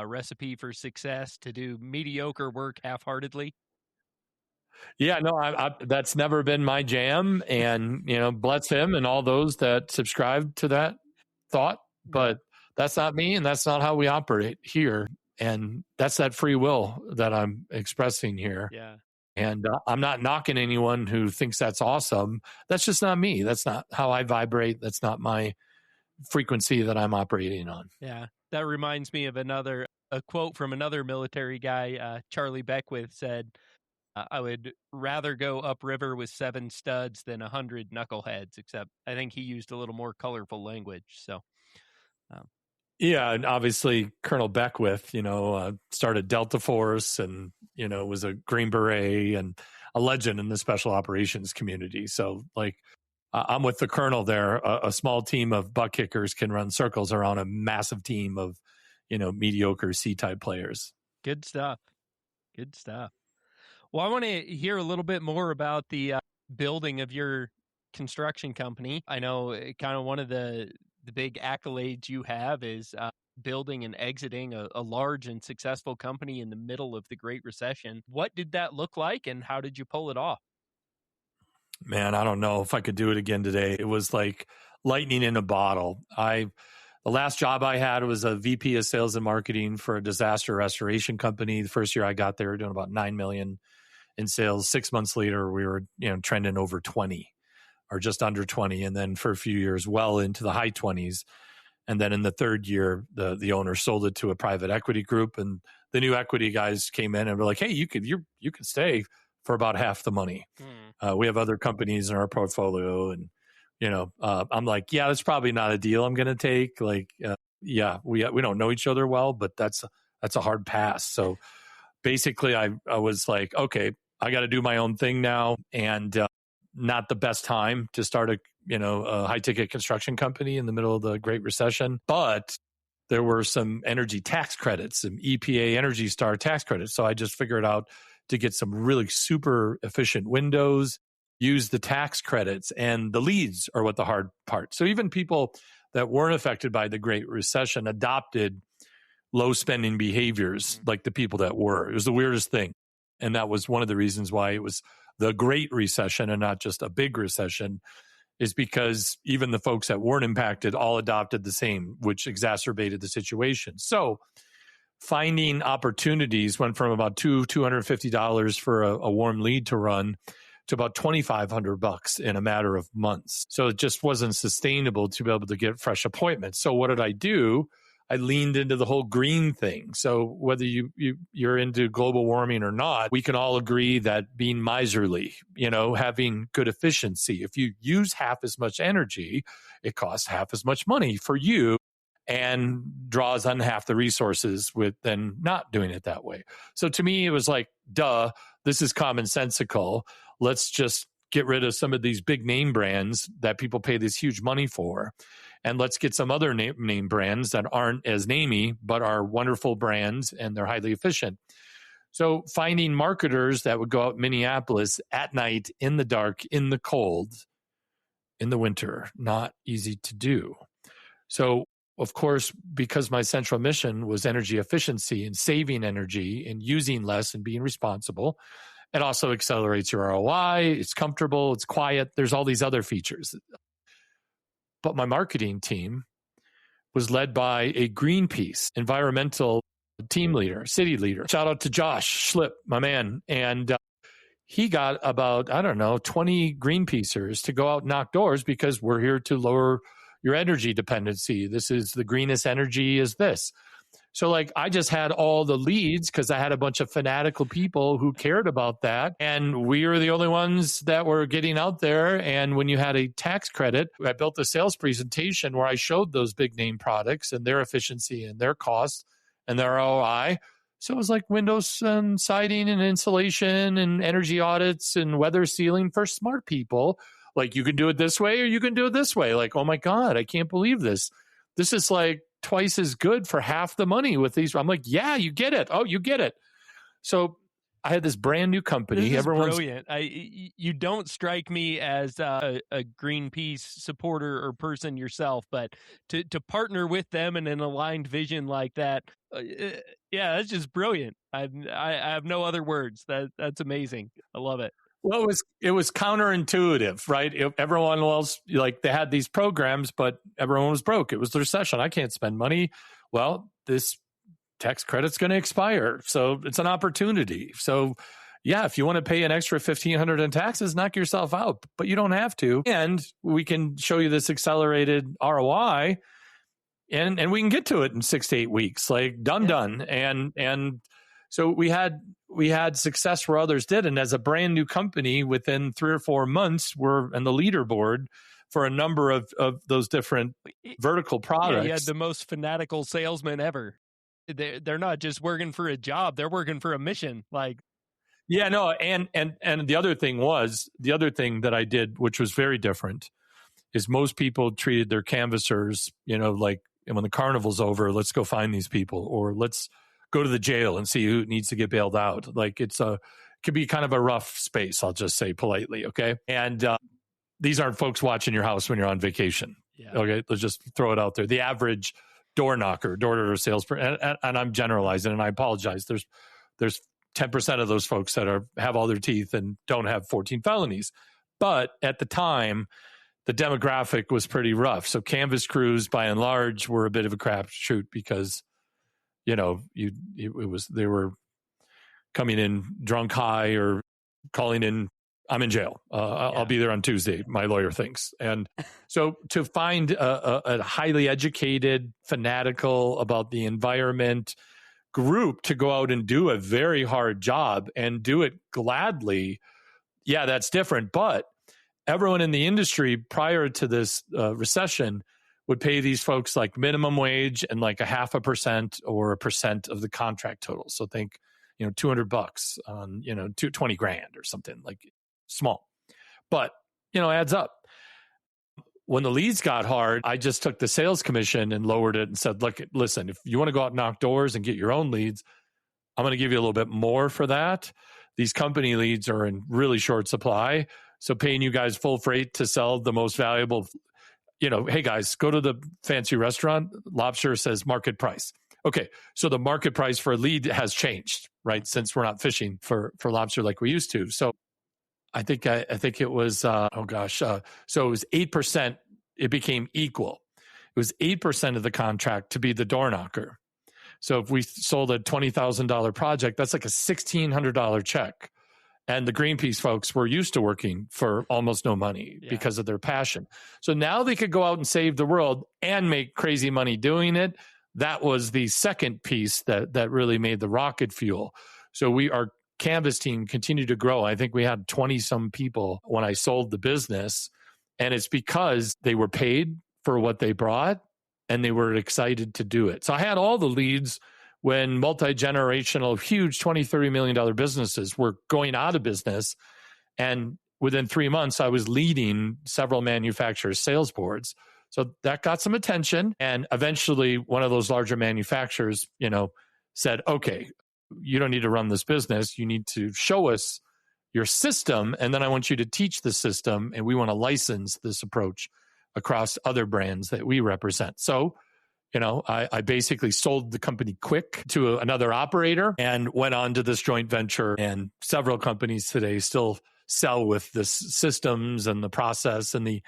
recipe for success, to do mediocre work half-heartedly? Yeah, no, that's never been my jam, and bless him and all those that subscribe to that thought. But that's not me, and that's not how we operate here. And that's that free will that I'm expressing here. Yeah. And I'm not knocking anyone who thinks that's awesome. That's just not me. That's not how I vibrate. That's not my frequency that I'm operating on. Yeah. That reminds me of a quote from another military guy, Charlie Beckwith, said, I would rather go upriver with 7 studs than 100 knuckleheads, except I think he used a little more colorful language. So, yeah, and obviously Colonel Beckwith, started Delta Force and, was a Green Beret and a legend in the special operations community. So like, I'm with the Colonel there. A small team of butt kickers can run circles around a massive team of, mediocre C-type players. Good stuff. Good stuff. Well, I want to hear a little bit more about the building of your construction company. I know kind of one of the big accolades you have is building and exiting a large and successful company in the middle of the Great Recession. What did that look like, and how did you pull it off? Man, I don't know if I could do it again today. It was like lightning in a bottle. The last job I had was a VP of sales and marketing for a disaster restoration company. The first year I got there, doing about $9 million in sales. 6 months later, we were, trending over 20 or just under 20. And then for a few years, well into the high 20s. And then in the third year, the owner sold it to a private equity group, and the new equity guys came in and were like, "Hey, you could stay for about half the money. We have other companies in our portfolio." And, I'm like, yeah, that's probably not a deal I'm going to take. Like, we don't know each other well, but that's a hard pass. So basically I was like, okay, I got to do my own thing now. And not the best time to start a high ticket construction company in the middle of the Great Recession, but there were some energy tax credits, some EPA Energy Star tax credits. So I just figured out to get some really super efficient windows use the tax credits, and the leads are what the hard part. So even people that weren't affected by the Great Recession adopted low spending behaviors like the people that were. It was the weirdest thing. And that was one of the reasons why it was the Great Recession and not just a big recession, is because even the folks that weren't impacted all adopted the same, which exacerbated the situation. So finding opportunities went from about $250 for a warm lead to run to about $2,500 in a matter of months. So it just wasn't sustainable to be able to get fresh appointments. So what did I do? I leaned into the whole green thing. So whether you're into global warming or not, we can all agree that being miserly, having good efficiency, if you use half as much energy, it costs half as much money for you and draws on half the resources with then not doing it that way. So to me, it was like, duh, this is commonsensical. Let's just get rid of some of these big name brands that people pay this huge money for. And let's get some other name brands that aren't as namey, but are wonderful brands and they're highly efficient. So finding marketers that would go out in Minneapolis at night, in the dark, in the cold, in the winter, not easy to do. So of course, because my central mission was energy efficiency and saving energy and using less and being responsible, it also accelerates your ROI. It's comfortable. It's quiet. There's all these other features. But my marketing team was led by a Greenpeace environmental team leader, city leader. Shout out to Josh Schlip, my man. And he got about, 20 Greenpeacers to go out and knock doors because we're here to lower your energy dependency. This is the greenest energy is this. So I just had all the leads because I had a bunch of fanatical people who cared about that. And we were the only ones that were getting out there. And when you had a tax credit, I built a sales presentation where I showed those big name products and their efficiency and their cost and their ROI. So it was like windows and siding and insulation and energy audits and weather sealing for smart people. You can do it this way or you can do it this way. Oh my God, I can't believe this. This is twice as good for half the money with these. I'm like, yeah, you get it. Oh, you get it. So I had this brand new company. This is brilliant. You don't strike me as a Greenpeace supporter or person yourself, but to partner with them in an aligned vision like that, yeah, that's just brilliant. I have no other words. That's amazing. I love it. Well, it was counterintuitive, right? Everyone else, they had these programs, but everyone was broke. It was the recession. I can't spend money. Well, this tax credit's going to expire. So it's an opportunity. So yeah, if you want to pay an extra $1,500 in taxes, knock yourself out, but you don't have to. And we can show you this accelerated ROI and we can get to it in 6 to 8 weeks, done. And so we had success where others didn't. As a brand new company, within 3 or 4 months, we're in the leaderboard for a number of those different vertical products. Yeah, you had the most fanatical salesman ever. They're not just working for a job; they're working for a mission. Yeah, no, and the other thing that I did, which was very different, is most people treated their canvassers, and when the carnival's over, let's go find these people, or let's go to the jail and see who needs to get bailed out. It could be kind of a rough space, I'll just say politely, okay? And these aren't folks watching your house when you're on vacation, okay? Let's just throw it out there. The average door knocker, door-to-door salesperson, and I'm generalizing, and I apologize. There's 10% of those folks that have all their teeth and don't have 14 felonies. But at the time, the demographic was pretty rough. So canvas crews, by and large, were a bit of a crapshoot because they were coming in drunk, high, or calling in, I'm in jail. I'll be there on Tuesday, my lawyer thinks. And so to find a highly educated, fanatical about the environment group to go out and do a very hard job and do it gladly, yeah, that's different. But everyone in the industry prior to this recession would pay these folks minimum wage and 0.5% or 1% of the contract total. So think, $200 on, $20,000 or something small, but, adds up. When the leads got hard, I just took the sales commission and lowered it and said, look, listen, if you want to go out and knock doors and get your own leads, I'm going to give you a little bit more for that. These company leads are in really short supply. So paying you guys full freight to sell the most valuable, hey guys, go to the fancy restaurant, lobster says market price. Okay, so the market price for a lead has changed, right? Since we're not fishing for lobster like we used to. So I think it was, so it was 8%, it became equal. It was 8% of the contract to be the door knocker. So if we sold a $20,000 project, that's like a $1,600 check. And the Greenpeace folks were used to working for almost no money because of their passion. So now they could go out and save the world and make crazy money doing it. That was the second piece that really made the rocket fuel. So our Canvas team continued to grow. I think we had 20 some people when I sold the business. And it's because they were paid for what they brought and they were excited to do it. So I had all the leads when multi-generational, huge $20, $30 million businesses were going out of business. And within 3 months, I was leading several manufacturers' sales boards. So that got some attention. And eventually one of those larger manufacturers, said, okay, you don't need to run this business. You need to show us your system. And then I want you to teach the system. And we want to license this approach across other brands that we represent. So, I basically sold the company quick to another operator and went on to this joint venture. And several companies today still sell with this systems and the process and the,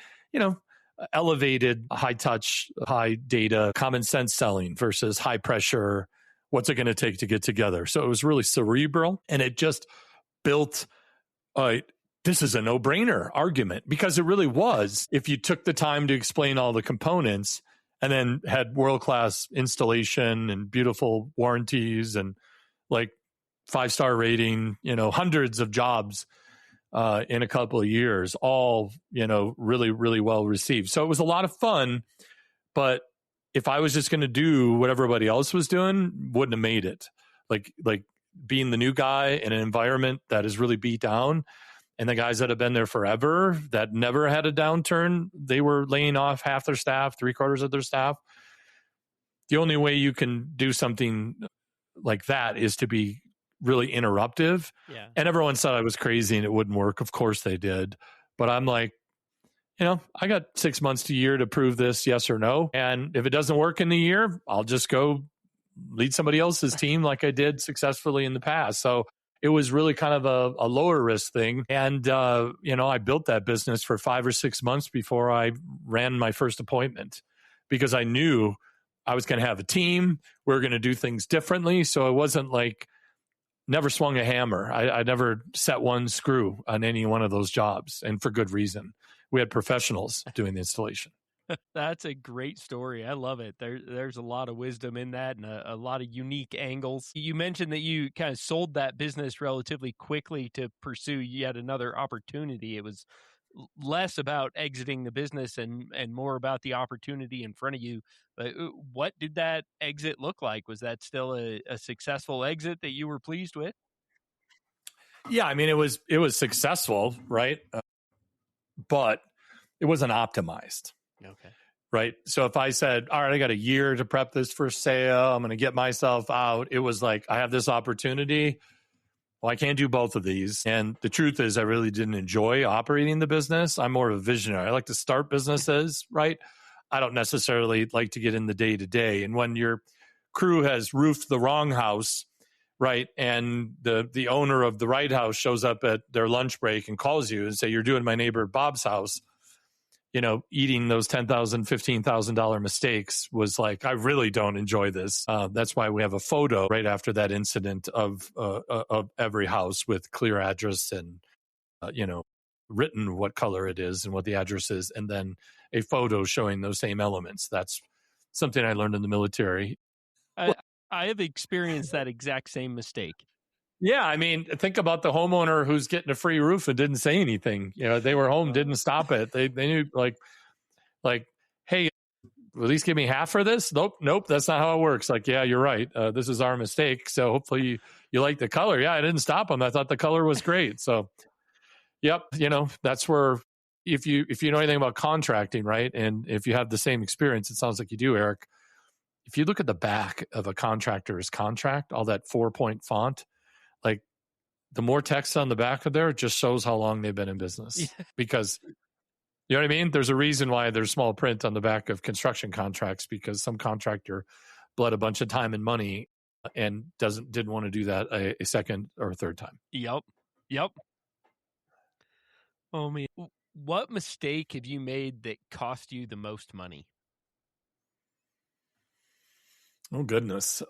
elevated, high touch, high data, common sense selling versus high pressure. What's it going to take to get together? So it was really cerebral, and it just built this is a no-brainer argument, because it really was. If you took the time to explain all the components and then had world-class installation and beautiful warranties and like 5-star rating, hundreds of jobs in a couple of years, all, really, really well received. So it was a lot of fun, but if I was just going to do what everybody else was doing, wouldn't have made it. Like being the new guy in an environment that is really beat down, and the guys that have been there forever that never had a downturn, they were laying off half their staff, 3/4 of their staff. The only way you can do something like that is to be really interruptive. Yeah. And everyone said I was crazy and it wouldn't work. Of course they did. But I'm like, I got 6 months to a year to prove this, yes or no. And if it doesn't work in the year, I'll just go lead somebody else's team like I did successfully in the past. So it was really kind of a lower risk thing. And, I built that business for 5 or 6 months before I ran my first appointment, because I knew I was going to have a team. We were going to do things differently. So it wasn't like never swung a hammer. I never set one screw on any one of those jobs, and for good reason. We had professionals doing the installation. That's a great story. I love it. There's a lot of wisdom in that, and a lot of unique angles. You mentioned that you kind of sold that business relatively quickly to pursue yet another opportunity. It was less about exiting the business and more about the opportunity in front of you. What did that exit look like? Was that still a successful exit that you were pleased with? Yeah, I mean, it was successful, right? But it wasn't optimized. Okay. Right. So if I said, all right, I got a year to prep this for sale, I'm going to get myself out. It was like, I have this opportunity. Well, I can't do both of these. And the truth is, I really didn't enjoy operating the business. I'm more of a visionary. I like to start businesses, right? I don't necessarily like to get in the day to day. And when your crew has roofed the wrong house, right, and the owner of the right house shows up at their lunch break and calls you and say, you're doing my neighbor Bob's house, eating those $10,000, $15,000 mistakes was like, I really don't enjoy this. That's why we have a photo right after that incident of every house with clear address and, written what color it is and what the address is, and then a photo showing those same elements. That's something I learned in the military. I have experienced that exact same mistake. Yeah, I mean, think about the homeowner who's getting a free roof and didn't say anything. They were home, didn't stop it. They knew like, hey, will at least give me half for this? Nope, that's not how it works. Like, yeah, you're right. This is our mistake. So hopefully you like the color. Yeah, I didn't stop them. I thought the color was great. So, yep, that's where if you know anything about contracting, right, and if you have the same experience, it sounds like you do, Eric. If you look at the back of a contractor's contract, all that 4-point font, like the more text on the back of there just shows how long they've been in business. Because, you know what I mean? There's a reason why there's small print on the back of construction contracts, because some contractor bled a bunch of time and money and didn't want to do that a second or a third time. Yep. Oh, man. What mistake have you made that cost you the most money? Oh, goodness.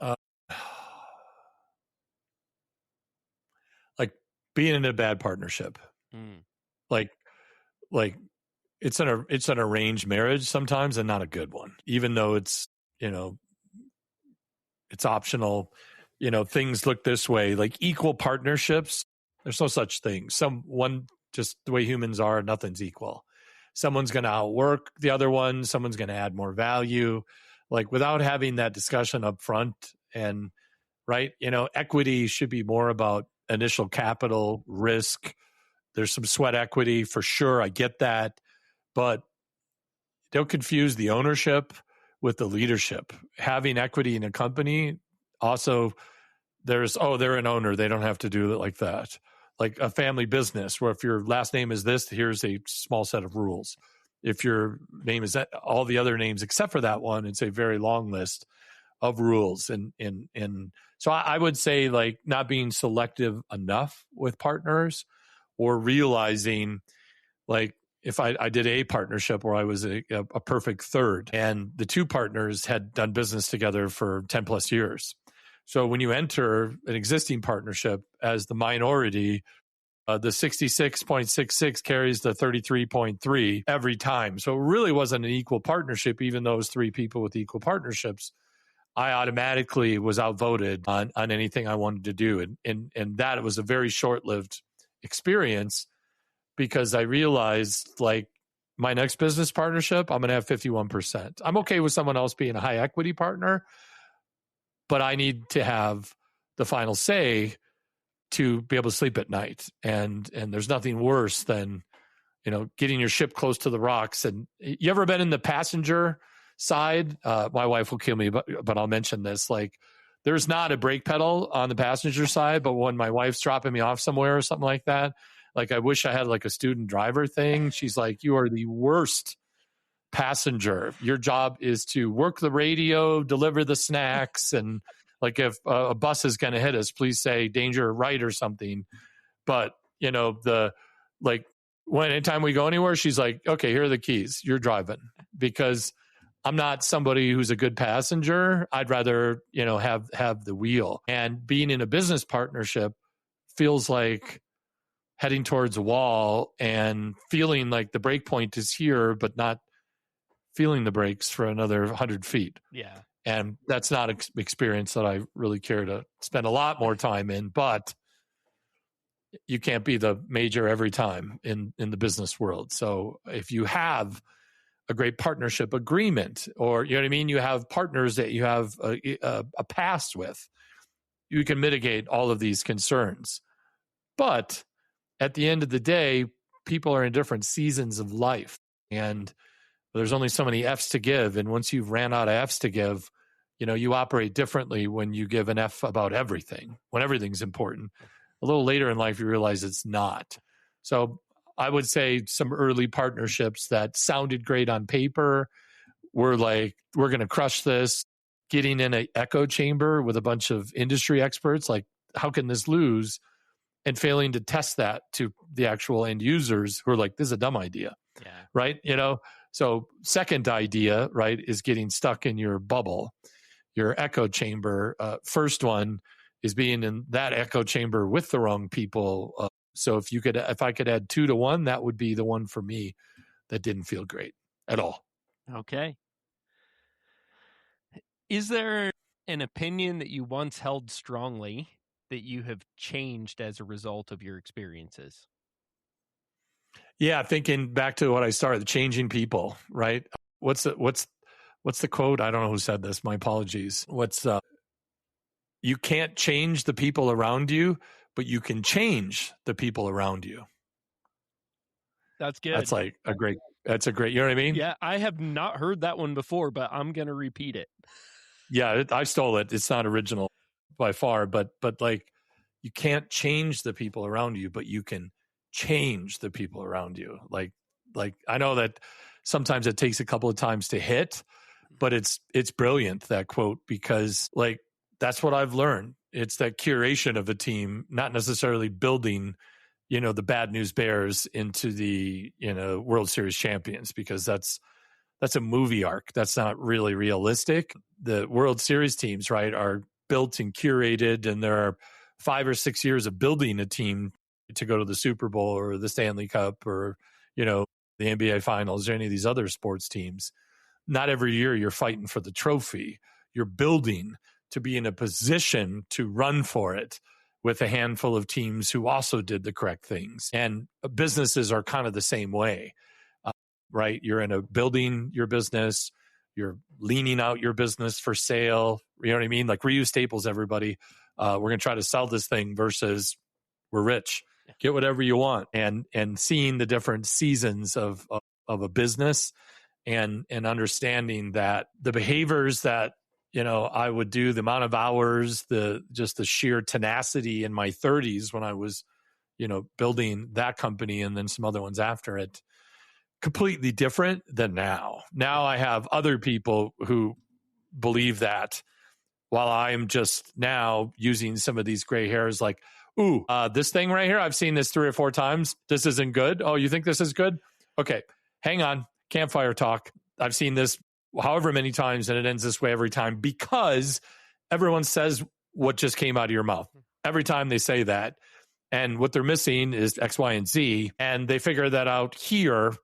Like being in a bad partnership. Like it's an arranged marriage sometimes, and not a good one, even though it's, it's optional. Things look this way, like equal partnerships. There's no such thing. Just the way humans are, nothing's equal. Someone's going to outwork the other one. Someone's going to add more value. Like without having that discussion up front, and right, equity should be more about initial capital risk. There's some sweat equity for sure. I get that, but don't confuse the ownership with the leadership. Having equity in a company also, they're an owner. They don't have to do it like that. Like a family business where if your last name is this, here's a small set of rules. If your name is that, all the other names except for that one, it's a very long list of rules. And so I would say, like, not being selective enough with partners, or realizing, like, if I did a partnership where I was a perfect third, and the two partners had done business together for 10 plus years. So when you enter an existing partnership as the minority, the 66.66 carries the 33.3 every time. So it really wasn't an equal partnership, even those three people with equal partnerships. I automatically was outvoted on anything I wanted to do. And that was a very short-lived experience, because I realized, like, my next business partnership, I'm going to have 51%. I'm okay with someone else being a high equity partner, but I need to have the final say to be able to sleep at night. And there's nothing worse than, getting your ship close to the rocks. And you ever been in the passenger side? My wife will kill me, but I'll mention this. Like, there's not a brake pedal on the passenger side, but when my wife's dropping me off somewhere or something like that, like, I wish I had like a student driver thing. She's like, you are the worst passenger. Your job is to work the radio, deliver the snacks, and like, if a bus is going to hit us, please say danger right or something. But anytime we go anywhere, she's like, okay, here are the keys. You're driving. Because I'm not somebody who's a good passenger. I'd rather, have the wheel. And being in a business partnership feels like heading towards a wall and feeling like the break point is here, but not feeling the brakes for another 100 feet. Yeah. And that's not an experience that I really care to spend a lot more time in. But you can't be the major every time in the business world. So if you have a great partnership agreement, or, you know what I mean, you have partners that you have a past with, you can mitigate all of these concerns. But at the end of the day, people are in different seasons of life, and there's only so many F's to give. And once you've ran out of F's to give, you operate differently when you give an F about everything, when everything's important. A little later in life, you realize it's not. So I would say some early partnerships that sounded great on paper were like, we're going to crush this, getting in an echo chamber with a bunch of industry experts, like, how can this lose? And failing to test that to the actual end users who are like, this is a dumb idea. Yeah. Right. So second idea, right, is getting stuck in your bubble, your echo chamber. First one is being in that echo chamber with the wrong people. So if I could add 2 to 1, that would be the one for me that didn't feel great at all. Okay. Is there an opinion that you once held strongly that you have changed as a result of your experiences? Yeah, thinking back to what I started, changing people, right? What's the quote? I don't know who said this. My apologies. You can't change the people around you, but you can change the people around you. That's good. That's a great, you know what I mean? Yeah, I have not heard that one before, but I'm going to repeat it. Yeah, I stole it. It's not original by far, but like, you can't change the people around you, but you can change the people around you. Like I know that sometimes it takes a couple of times to hit, but it's brilliant, that quote, because like that's what I've learned. It's that curation of a team, not necessarily building, the bad news Bears into the, World Series champions, because that's a movie arc. That's not really realistic. The World Series teams, right, are built and curated, and there are 5 or 6 years of building a team to go to the Super Bowl or the Stanley Cup or, the NBA Finals or any of these other sports teams. Not every year you're fighting for the trophy. You're building to be in a position to run for it with a handful of teams who also did the correct things. And businesses are kind of the same way, right? You're in a building your business, you're leaning out your business for sale. You know what I mean? Like reuse staples, everybody. We're going to try to sell this thing versus we're rich. Get whatever you want. And seeing the different seasons of a business and understanding that the behaviors that, I would do, the amount of hours, just the sheer tenacity in my 30s when I was, building that company and then some other ones after it, completely different than now. Now I have other people who believe that, while I'm just now using some of these gray hairs like, ooh, this thing right here, I've seen this 3 or 4 times. This isn't good. Oh, you think this is good? Okay, hang on. Campfire talk. I've seen this however many times, and it ends this way every time, because everyone says what just came out of your mouth. Every time they say that. And what they're missing is X, Y, and Z. And they figure that out here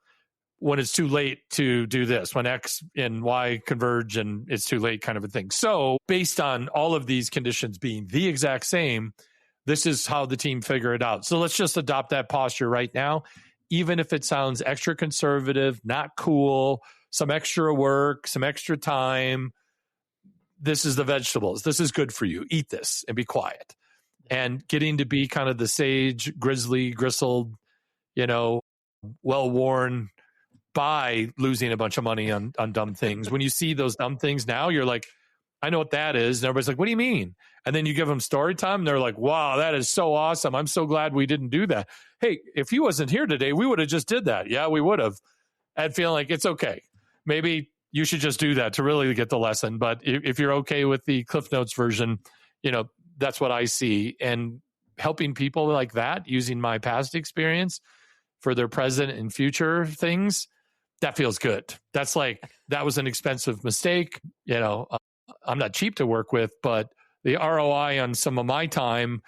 when it's too late to do this, when X and Y converge and it's too late, kind of a thing. So based on all of these conditions being the exact same, this is how the team figure it out. So let's just adopt that posture right now, even if it sounds extra conservative, not cool, some extra work, some extra time. This is the vegetables. This is good for you. Eat this and be quiet. And getting to be kind of the sage, grizzly, gristled, well-worn by losing a bunch of money on dumb things. When you see those dumb things now, you're like, I know what that is. And everybody's like, what do you mean? And then you give them story time. And they're like, wow, that is so awesome. I'm so glad we didn't do that. Hey, if he wasn't here today, we would have just did that. Yeah, we would have. I'd feel like it's okay. Maybe you should just do that to really get the lesson. But if you're okay with the Cliff Notes version, that's what I see. And helping people like that, using my past experience for their present and future things, that feels good. That's like, that was an expensive mistake. I'm not cheap to work with, but the ROI on some of my time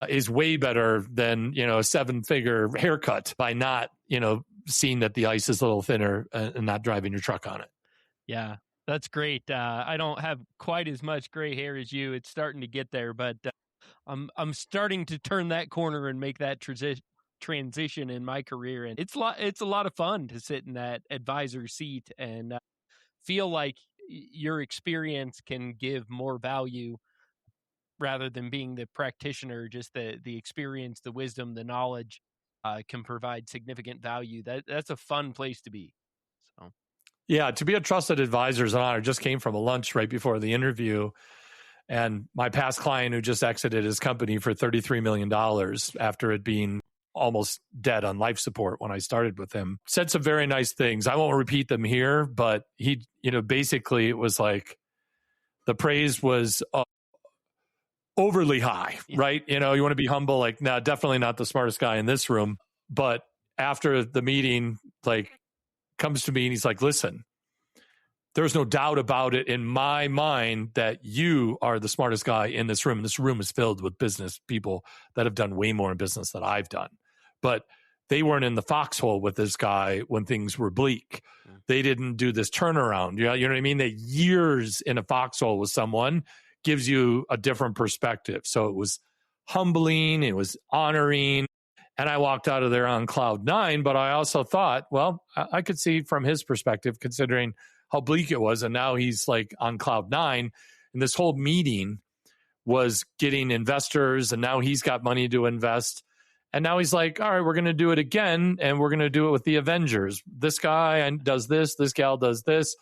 is way better than, a 7-figure haircut by not, seeing that the ice is a little thinner and not driving your truck on it. Yeah, that's great. I don't have quite as much gray hair as you. It's starting to get there, but I'm starting to turn that corner and make that transition in my career. And it's a lot of fun to sit in that advisor seat and feel like your experience can give more value rather than being the practitioner. Just the experience, the wisdom, the knowledge can provide significant value. That's a fun place to be. So, yeah, to be a trusted advisor is an honor. Just came from a lunch right before the interview, and my past client who just exited his company for $33 million after it being almost dead on life support when I started with him, said some very nice things. I won't repeat them here, but he, basically it was like the praise was overly high, right? You want to be humble, like, no, definitely not the smartest guy in this room. But after the meeting, like, comes to me and he's like, listen, there's no doubt about it in my mind that you are the smartest guy in this room. This room is filled with business people that have done way more in business than I've done. But they weren't in the foxhole with this guy when things were bleak. They didn't do this turnaround. You know what I mean? That years in a foxhole with someone gives you a different perspective. So it was humbling, it was honoring, and I walked out of there on cloud 9. But I also thought, well, I could see from his perspective, considering how bleak it was, and now he's like on cloud 9. And this whole meeting was getting investors, and now he's got money to invest. And now he's like, all right, we're going to do it again, and we're going to do it with the Avengers. This guy does this gal does this.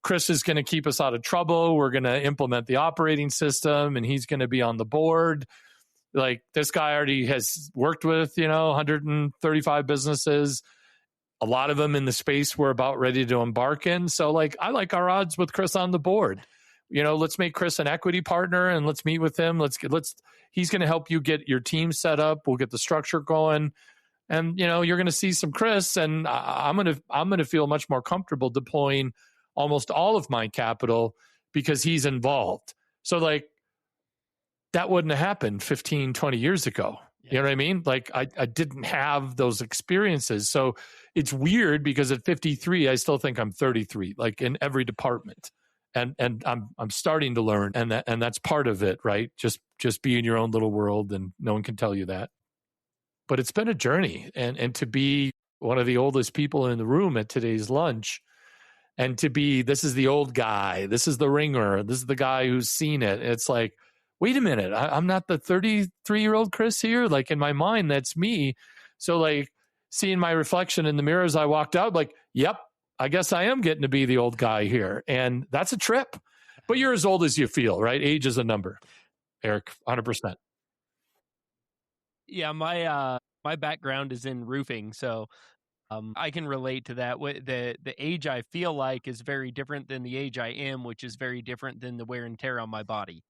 Chris is going to keep us out of trouble. We're going to implement the operating system, and he's going to be on the board. Like this guy already has worked with, 135 businesses. A lot of them in the space we're about ready to embark in. So like, I like our odds with Chris on the board. Let's make Chris an equity partner and let's meet with him. He's going to help you get your team set up. We'll get the structure going. And, you're going to see some Chris, and I'm going to feel much more comfortable deploying almost all of my capital because he's involved. So like that wouldn't have happened 15, 20 years ago. Yeah. You know what I mean? Like I didn't have those experiences. So it's weird because at 53, I still think I'm 33, like in every department. And I'm starting to learn, and that's part of it, right? Just be in your own little world, and no one can tell you that. But it's been a journey, and to be one of the oldest people in the room at today's lunch, and to be, this is the old guy, this is the ringer, this is the guy who's seen it. It's like, wait a minute, I'm not the 33-year-old Chris here. Like in my mind, that's me. So like seeing my reflection in the mirror as I walked out, like, yep, I guess I am getting to be the old guy here. And that's a trip. But you're as old as you feel, right? Age is a number, Eric, 100%. Yeah, my background is in roofing, so I can relate to that. The age I feel like is very different than the age I am, which is very different than the wear and tear on my body.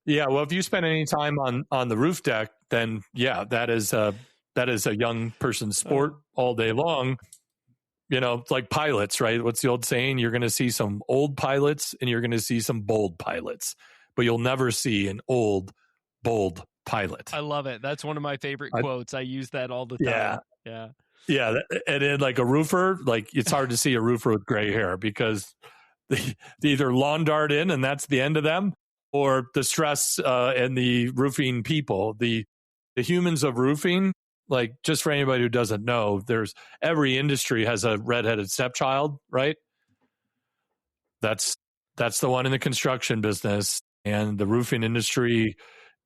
Yeah, well, if you spend any time on the roof deck, then yeah, that is a young person's sport all day long. Like pilots, right? What's the old saying? You're going to see some old pilots and you're going to see some bold pilots, but you'll never see an old, bold pilot. I love it. That's one of my favorite quotes. I use that all the time. Yeah. And then like a roofer, like it's hard to see a roofer with gray hair because they either lawn dart in and that's the end of them, or the stress and the roofing people, the humans of roofing. Like just for anybody who doesn't know, every industry has a redheaded stepchild, right? That's the one in the construction business, and the roofing industry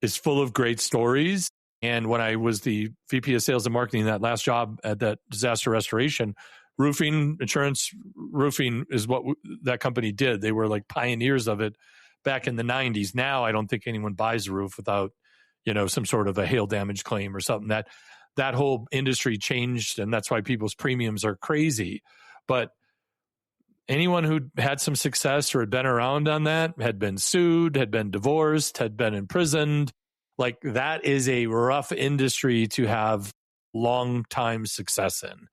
is full of great stories. And when I was the VP of sales and marketing, that last job at that disaster restoration, roofing insurance, roofing is what that company did. They were like pioneers of it back in the 90s. Now I don't think anyone buys a roof without, some sort of a hail damage claim or something. That whole industry changed, and that's why people's premiums are crazy. But anyone who had some success or had been around on that had been sued, had been divorced, had been imprisoned. Like that is a rough industry to have long time success in.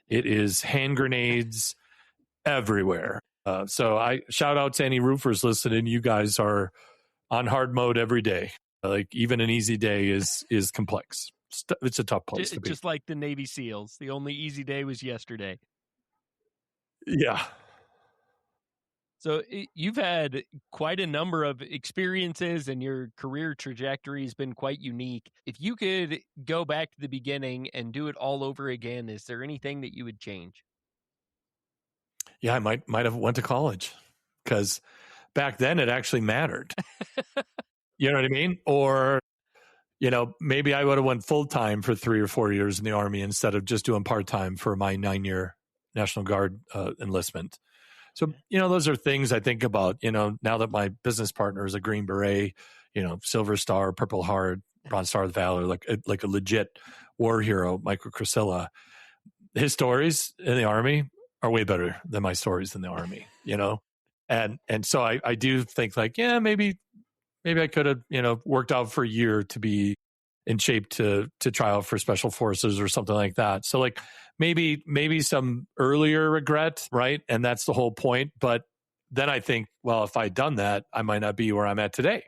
It is hand grenades everywhere. So I shout out to any roofers listening. You guys are on hard mode every day. Like even an easy day is complex. It's a tough place to be. Just like the Navy SEALs. The only easy day was yesterday. Yeah. So you've had quite a number of experiences, and your career trajectory has been quite unique. If you could go back to the beginning and do it all over again, is there anything that you would change? Yeah, I might have went to college, because back then it actually mattered. You know what I mean? Or maybe I would have went full-time for 3 or 4 years in the Army instead of just doing part-time for my 9-year National Guard enlistment. So, those are things I think about, now that my business partner is a Green Beret, Silver Star, Purple Heart, Bronze Star of Valor, like a legit war hero, Michael Crisella. His stories in the Army are way better than my stories in the Army, And so I do think maybe I could have, worked out for a year to be in shape to try out for special forces or something like that. So maybe some earlier regret, right? And that's the whole point. But then I think, well, if I'd done that, I might not be where I'm at today.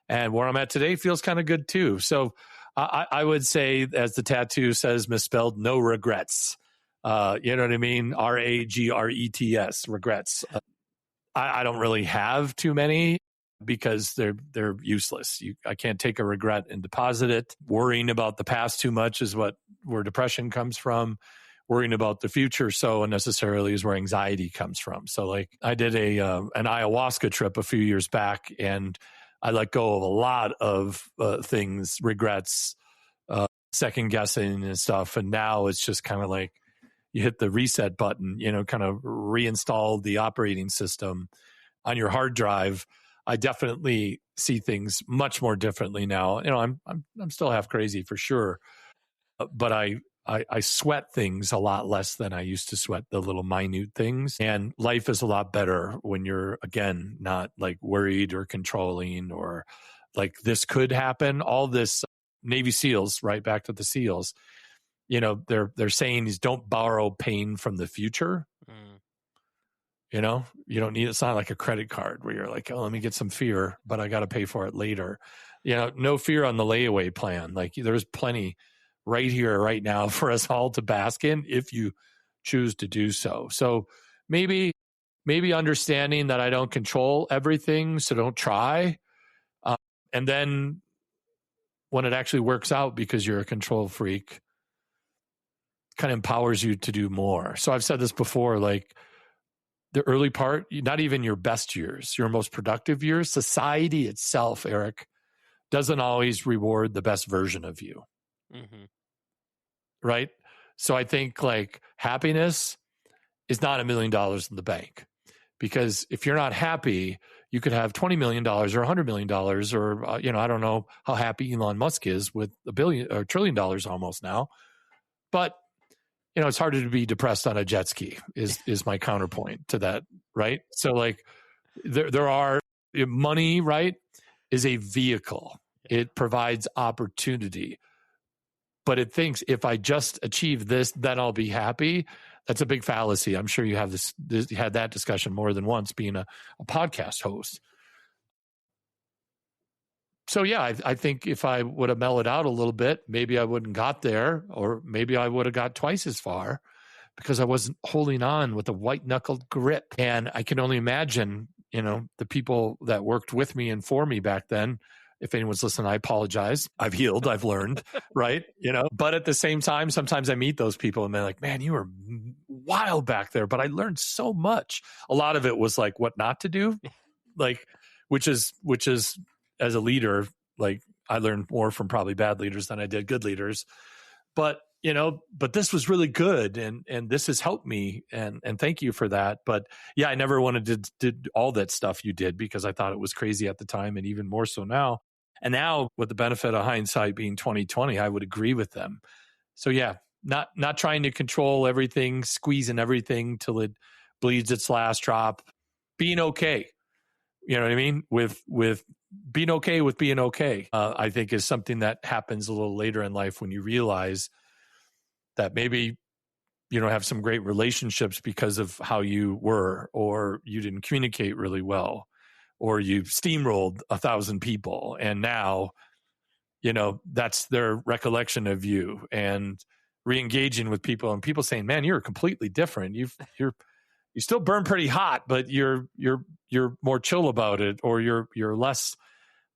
And where I'm at today feels kind of good too. So I would say, as the tattoo says, misspelled, no regrets. You know what I mean? RAGRETS, regrets. I don't really have too many, because they're useless. I can't take a regret and deposit it. Worrying about the past too much is where depression comes from. Worrying about the future so unnecessarily is where anxiety comes from. So I did an ayahuasca trip a few years back, and I let go of a lot of things, regrets, second guessing and stuff. And now it's just kind of like you hit the reset button, kind of reinstall the operating system on your hard drive. I definitely see things much more differently now. I'm still half crazy for sure, but I sweat things a lot less than I used to sweat the little minute things. And life is a lot better when you're, again, not like worried or controlling or like this could happen. All this Navy SEALs, right back to the SEALs, they're saying is don't borrow pain from the future. You don't need, it's not like a credit card where you're like, oh, let me get some fear, but I got to pay for it later. No fear on the layaway plan. Like there's plenty right here, right now for us all to bask in if you choose to do so. So maybe understanding that I don't control everything, so don't try. And then when it actually works out because you're a control freak, kind of empowers you to do more. So I've said this before, like the early part, not even your best years, your most productive years, society itself, Eric, doesn't always reward the best version of you. Mm-hmm. Right? So I think like happiness is not $1 million in the bank, because if you're not happy, you could have $20 million or $100 million or, I don't know how happy Elon Musk is with $1 billion or $1 trillion almost now, but it's harder to be depressed on a jet ski is my counterpoint to that. Right. So like there are money, right, is a vehicle. It provides opportunity, but it thinks if I just achieve this, then I'll be happy. That's a big fallacy. I'm sure you have you had that discussion more than once being a podcast host. So yeah, I think if I would have mellowed out a little bit, maybe I wouldn't got there, or maybe I would have got twice as far because I wasn't holding on with a white knuckled grip. And I can only imagine, the people that worked with me and for me back then. If anyone's listening, I apologize. I've healed. I've learned, right? But at the same time, sometimes I meet those people and they're like, man, you were wild back there, but I learned so much. A lot of it was like what not to do, like, which is as a leader, like I learned more from probably bad leaders than I did good leaders, but this was really good. And this has helped me. And thank you for that. But yeah, I never wanted to do all that stuff you did because I thought it was crazy at the time, and even more so now. And now with the benefit of hindsight being 2020, I would agree with them. So yeah, not trying to control everything, squeezing everything till it bleeds its last drop, being okay. You know what I mean? With being okay with being okay, I think is something that happens a little later in life when you realize that maybe you don't have some great relationships because of how you were, or you didn't communicate really well, or you steamrolled 1,000 people. And now, that's their recollection of you, and re-engaging with people and people saying, man, you're completely different. You still burn pretty hot, but you're more chill about it, or you're less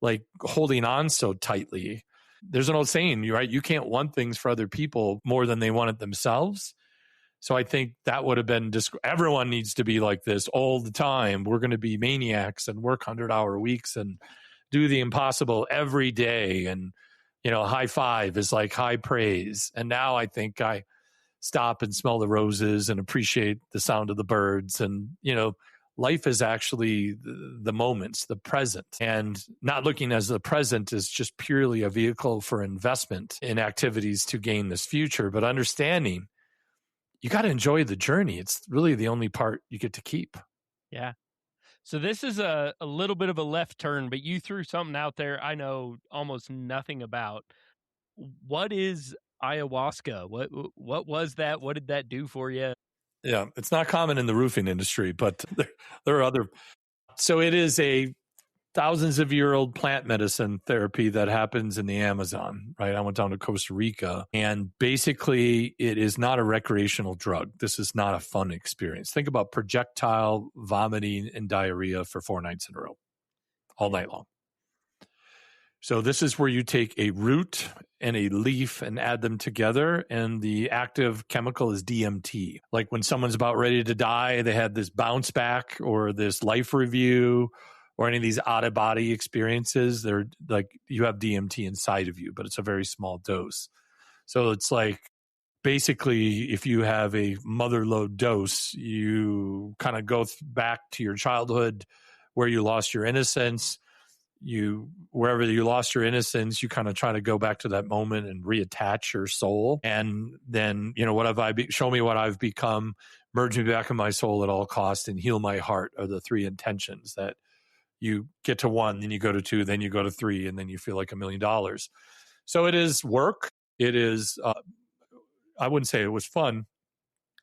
like holding on so tightly. There's an old saying, right? You can't want things for other people more than they want it themselves. So I think that would have been everyone needs to be like this all the time. We're going to be maniacs and work 100-hour weeks and do the impossible every day. And, high five is like high praise. And now I think I stop and smell the roses and appreciate the sound of the birds. And, life is actually the moments, the present, and not looking as the present is just purely a vehicle for investment in activities to gain this future, but understanding you got to enjoy the journey. It's really the only part you get to keep. Yeah. So this is a little bit of a left turn, but you threw something out there I know almost nothing about. What is ayahuasca? What was that? What did that do for you? Yeah, it's not common in the roofing industry, but there are other. So it is a thousands of year old plant medicine therapy that happens in the Amazon, right? I went down to Costa Rica, and basically it is not a recreational drug. This is not a fun experience. Think about projectile vomiting and diarrhea for 4 nights in a row, all night long. So this is where you take a root and a leaf and add them together, and the active chemical is DMT. Like when someone's about ready to die, they had this bounce back or this life review or any of these out-of-body experiences. They're like you have DMT inside of you, but it's a very small dose. So it's like basically if you have a mother load dose, you kind of go back to your childhood where you lost your innocence. Wherever you lost your innocence, you kind of try to go back to that moment and reattach your soul. And then, show me what I've become, merge me back in my soul at all costs, and heal my heart are the three intentions that you get to 1, then you go to 2, then you go to 3, and then you feel like $1 million. So it is work. It is, I wouldn't say it was fun,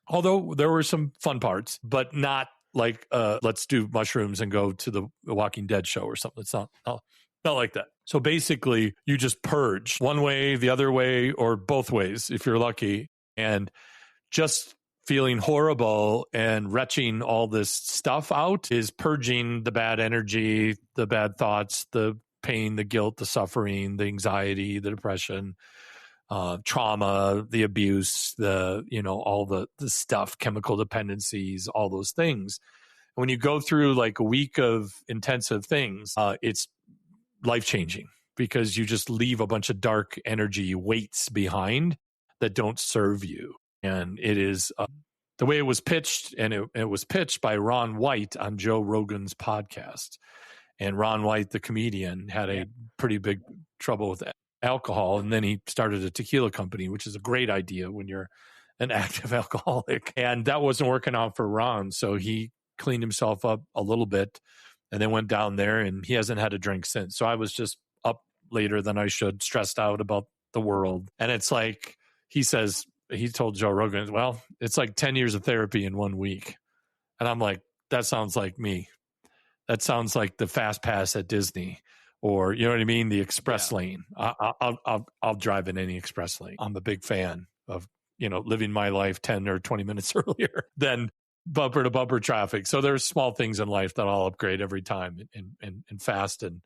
although there were some fun parts, but not like, let's do mushrooms and go to the Walking Dead show or something. It's not like that. So basically, you just purge one way, the other way, or both ways if you're lucky. And just feeling horrible and retching all this stuff out is purging the bad energy, the bad thoughts, the pain, the guilt, the suffering, the anxiety, the depression, trauma, the abuse, all the stuff, chemical dependencies, all those things. When you go through like a week of intensive things, it's life-changing because you just leave a bunch of dark energy weights behind that don't serve you. And it is the way it was pitched, and it was pitched by Ron White on Joe Rogan's podcast. And Ron White, the comedian, had a pretty big trouble with alcohol, and then he started a tequila company, which is a great idea when you're an active alcoholic. And that wasn't working out for Ron, so he cleaned himself up a little bit and then went down there, and he hasn't had a drink since. So I was just up later than I should, stressed out about the world. And it's like, he told Joe Rogan, well, it's like 10 years of therapy in 1 week. And I'm like, that sounds like me. That sounds like the fast pass at Disney. Or, you know what I mean? The express lane. I'll drive in any express lane. I'm a big fan of, living my life 10 or 20 minutes earlier than bumper to bumper traffic. So there's small things in life that I'll upgrade every time, and fast and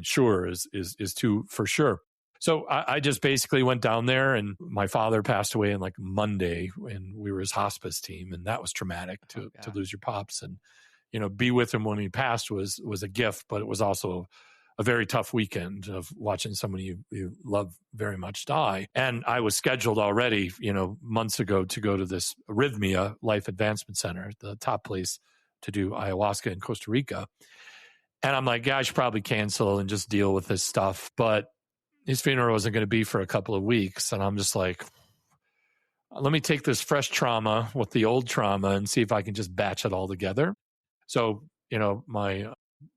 sure is too, for sure. So I just basically went down there, and my father passed away on like Monday, and we were his hospice team, and that was traumatic to lose your pops. And be with him when he passed was a gift, but it was also a very tough weekend of watching somebody you love very much die. And I was scheduled already, months ago to go to this Arrhythmia Life Advancement Center, the top place to do ayahuasca in Costa Rica. And I'm like, I should probably cancel and just deal with this stuff. But his funeral wasn't going to be for a couple of weeks. And I'm just like, let me take this fresh trauma with the old trauma and see if I can just batch it all together. So, my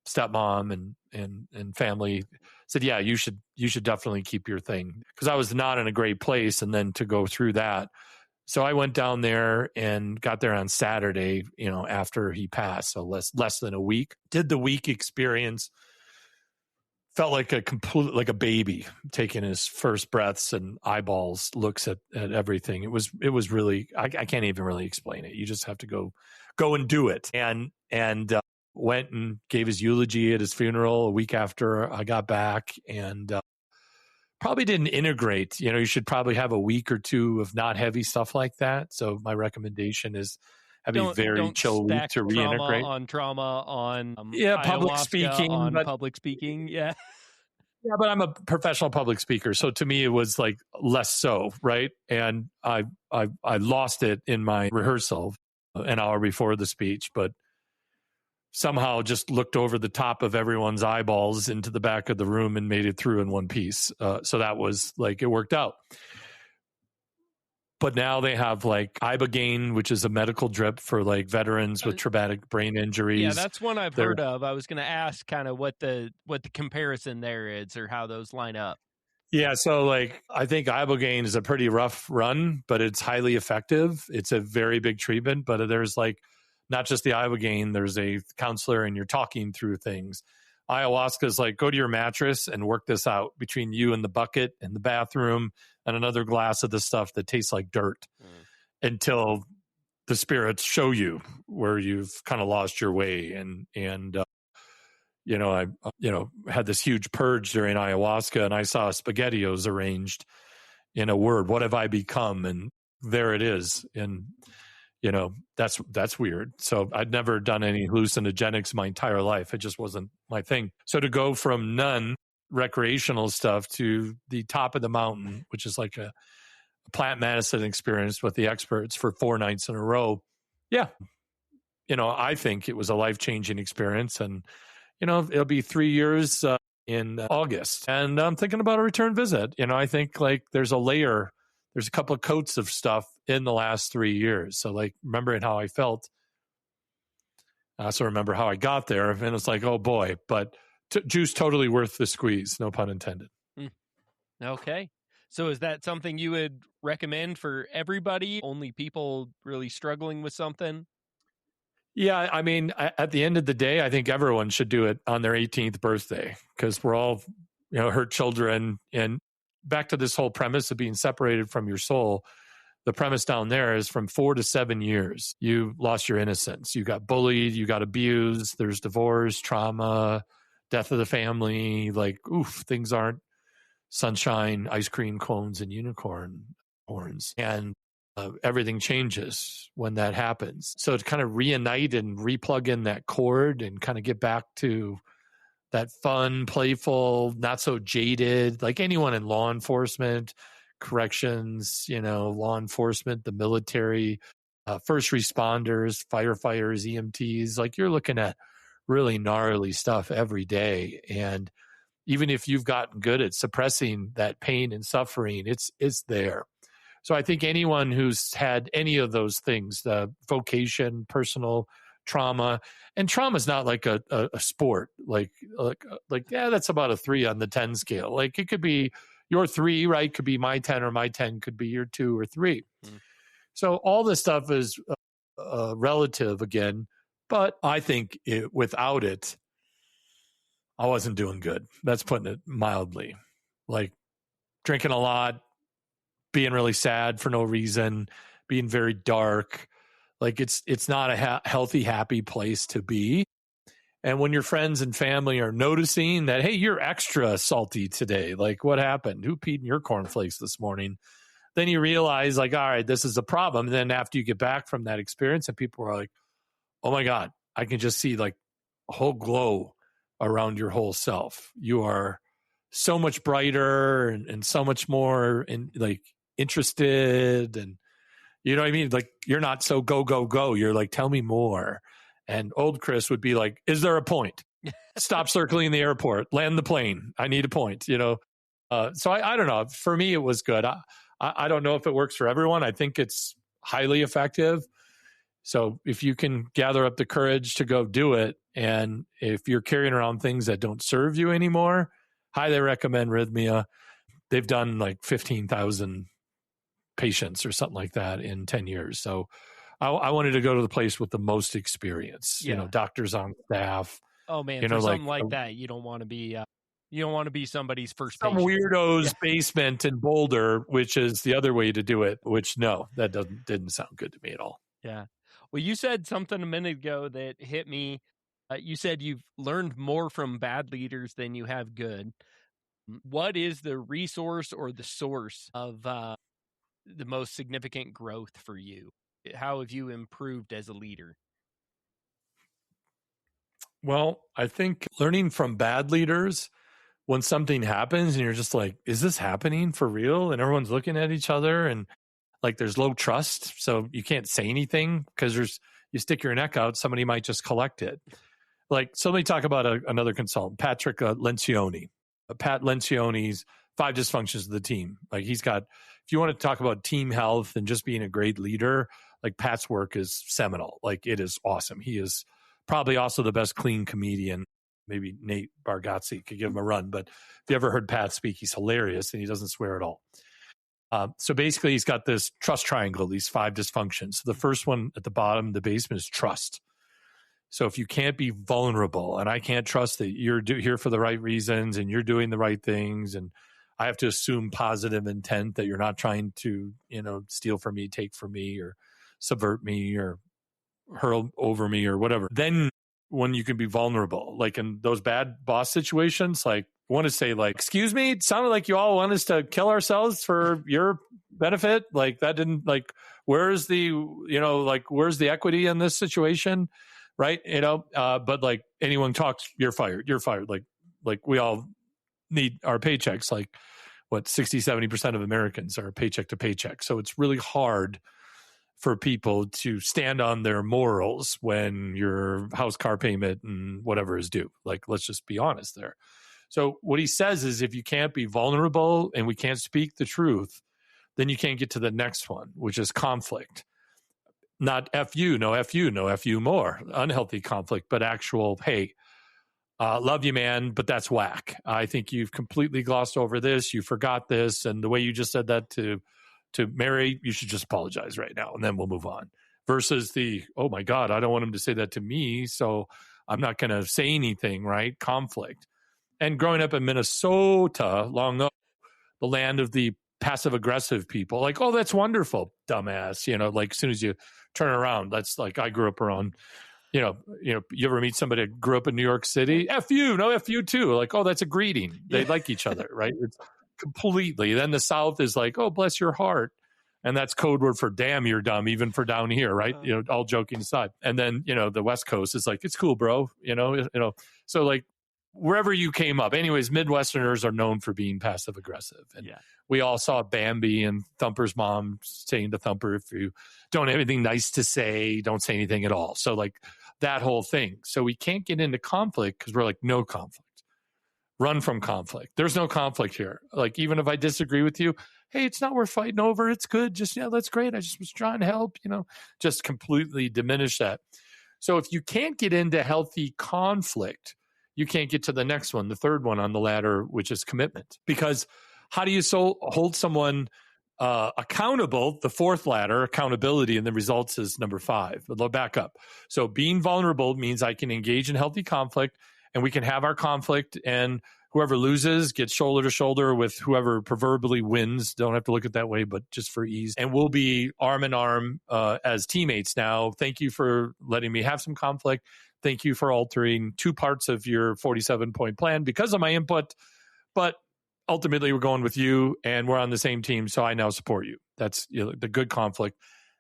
stepmom and family said, yeah, you should definitely keep your thing, because I was not in a great place. And then to go through that. So I went down there and got there on Saturday, after he passed. So less than a week. Did the week experience. Felt like a baby taking his first breaths and eyeballs looks at everything. It was really, I can't even really explain it. You just have to go and do it. And went and gave his eulogy at his funeral a week after I got back, and probably didn't integrate. You should probably have a week or two of not heavy stuff like that. So my recommendation is have a very chill week to reintegrate. Trauma on public speaking. Public speaking. Yeah. Yeah, but I'm a professional public speaker, so to me it was like less so, right? And I lost it in my rehearsal an hour before the speech, but somehow just looked over the top of everyone's eyeballs into the back of the room and made it through in one piece. So that was like, it worked out. But now they have like Ibogaine, which is a medical drip for like veterans with traumatic brain injuries. Yeah, that's one I've heard of. I was going to ask kind of what the comparison there is, or how those line up. Yeah, so like I think Ibogaine is a pretty rough run, but it's highly effective. It's a very big treatment, but there's like not just the Ibogaine, there's a counselor and you're talking through things. Ayahuasca is like, go to your mattress and work this out between you and the bucket and the bathroom and another glass of the stuff that tastes like dirt until the spirits show you where you've kind of lost your way. And I had this huge purge during ayahuasca, and I saw SpaghettiOs arranged in a word. What have I become? And there it is. And that's weird. So I'd never done any hallucinogenics my entire life. It just wasn't my thing. So to go from none recreational stuff to the top of the mountain, which is like a plant medicine experience with the experts for 4 nights in a row. Yeah. I think it was a life-changing experience. And, it'll be 3 years in August. And I'm thinking about a return visit. I think like there's a couple of coats of stuff in the last 3 years. So like remembering how I felt, I also remember how I got there. And it's like, oh boy, but juice totally worth the squeeze. No pun intended. Okay. So is that something you would recommend for everybody? Only people really struggling with something? Yeah, I mean, at the end of the day, I think everyone should do it on their 18th birthday because we're all, hurt children. And back to this whole premise of being separated from your soul, the premise down there is from 4 to 7 years, you lost your innocence. You got bullied, you got abused, there's divorce, trauma, death of the family. Like, oof, things aren't sunshine, ice cream cones, and unicorn horns. And everything changes when that happens. So to kind of reunite and replug in that cord and kind of get back to that fun, playful, not so jaded, like anyone in law enforcement, corrections, law enforcement, the military, first responders, firefighters, EMTs, like you're looking at really gnarly stuff every day. And even if you've gotten good at suppressing that pain and suffering, it's there. So I think anyone who's had any of those things, the vocation, personal trauma, and trauma is not like a sport, like, yeah, that's about a 3 on the 10 scale. Like it could be your 3, right? Could be my 10, or my 10 could be your 2 or 3. So all this stuff is relative again, but I think without it, I wasn't doing good. That's putting it mildly. Like drinking a lot, being really sad for no reason, being very dark. Like it's not a healthy, happy place to be. And when your friends and family are noticing that, hey, you're extra salty today. Like what happened? Who peed in your cornflakes this morning? Then you realize like, all right, this is a problem. And then after you get back from that experience and people are like, oh my God, I can just see like a whole glow around your whole self. You are so much brighter and so much more interested, and you know what I mean? Like you're not so go, go, go. You're like, tell me more. And old Chris would be like, is there a point? Stop circling the airport, land the plane. I need a point, So I don't know. For me, it was good. I don't know if it works for everyone. I think it's highly effective. So if you can gather up the courage to go do it, and if you're carrying around things that don't serve you anymore, highly recommend Rhythmia. They've done like 15,000 patients or something like that in 10 years. So I wanted to go to the place with the most experience, doctors on staff. Oh man, for something like that, you don't want to be somebody's first some patient. Weirdo's basement in Boulder, which is the other way to do it, which no, that didn't sound good to me at all. Yeah. Well, you said something a minute ago that hit me. You said you've learned more from bad leaders than you have good. What is the resource or the source of the most significant growth for you? How have you improved as a leader? Well, I think learning from bad leaders, when something happens and you're just like, is this happening for real? And everyone's looking at each other and like there's low trust. So you can't say anything because you stick your neck out, somebody might just collect it. Like, so let me talk about another consultant, Patrick Lencioni. Pat Lencioni's 5 dysfunctions of the team. Like if you want to talk about team health and just being a great leader, like Pat's work is seminal. Like it is awesome. He is probably also the best clean comedian. Maybe Nate Bargatze could give him a run, but if you ever heard Pat speak, he's hilarious and he doesn't swear at all. So basically he's got this trust triangle, these 5 dysfunctions. So the first one at the bottom, the basement, is trust. So if you can't be vulnerable and I can't trust that you're here for the right reasons and you're doing the right things, and I have to assume positive intent that you're not trying to, steal from me, take from me, or subvert me, or hurl over me, or whatever. Then when you can be vulnerable, like in those bad boss situations, like I want to say like, excuse me, it sounded like you all want us to kill ourselves for your benefit. Like that didn't where's the equity in this situation? Right. But like anyone talks, you're fired. Like we all need our paychecks. Like what 60-70% of Americans are paycheck to paycheck. So it's really hard for people to stand on their morals when your house, car payment and whatever is due. Like, let's just be honest there. So what he says is, if you can't be vulnerable and we can't speak the truth, then you can't get to the next one, which is conflict. Not F you, no F you, no F you more. Unhealthy conflict, but actual, hey, love you, man, but that's whack. I think you've completely glossed over this. You forgot this. And the way you just said that to Mary, you should just apologize right now, and then we'll move on. Versus the, oh my God, I don't want him to say that to me, so I'm not going to say anything, right? Conflict. And growing up in Minnesota, long ago, the land of the passive aggressive people, like, oh, that's wonderful, dumbass. Like as soon as you turn around, that's like, I grew up around, you ever meet somebody that grew up in New York City? F you, no F you too. Like, oh, that's a greeting. They like each other, right? It's completely. Then the South is like, oh, bless your heart. And that's code word for damn, you're dumb, even for down here, right? All joking aside. And then, the West Coast is like, it's cool, bro. So like wherever you came up. Anyways, Midwesterners are known for being passive aggressive. And we all saw Bambi and Thumper's mom saying to Thumper, if you don't have anything nice to say, don't say anything at all. So like that whole thing. So we can't get into conflict because we're like, no conflict. Run from conflict. There's no conflict here. Like, even if I disagree with you, hey, it's not worth fighting over. It's good. Just, that's great. I just was trying to help, just completely diminish that. So if you can't get into healthy conflict, you can't get to the next one, the third one on the ladder, which is commitment. Because how do you hold someone accountable? The fourth ladder, accountability, and the results is number 5. But back up. So being vulnerable means I can engage in healthy conflict, and we can have our conflict, and whoever loses gets shoulder to shoulder with whoever proverbially wins. Don't have to look at it that way, but just for ease. And we'll be arm in arm as teammates now. Thank you for letting me have some conflict. Thank you for altering 2 parts of your 47-point plan because of my input. But ultimately, we're going with you, and we're on the same team, so I now support you. That's the good conflict.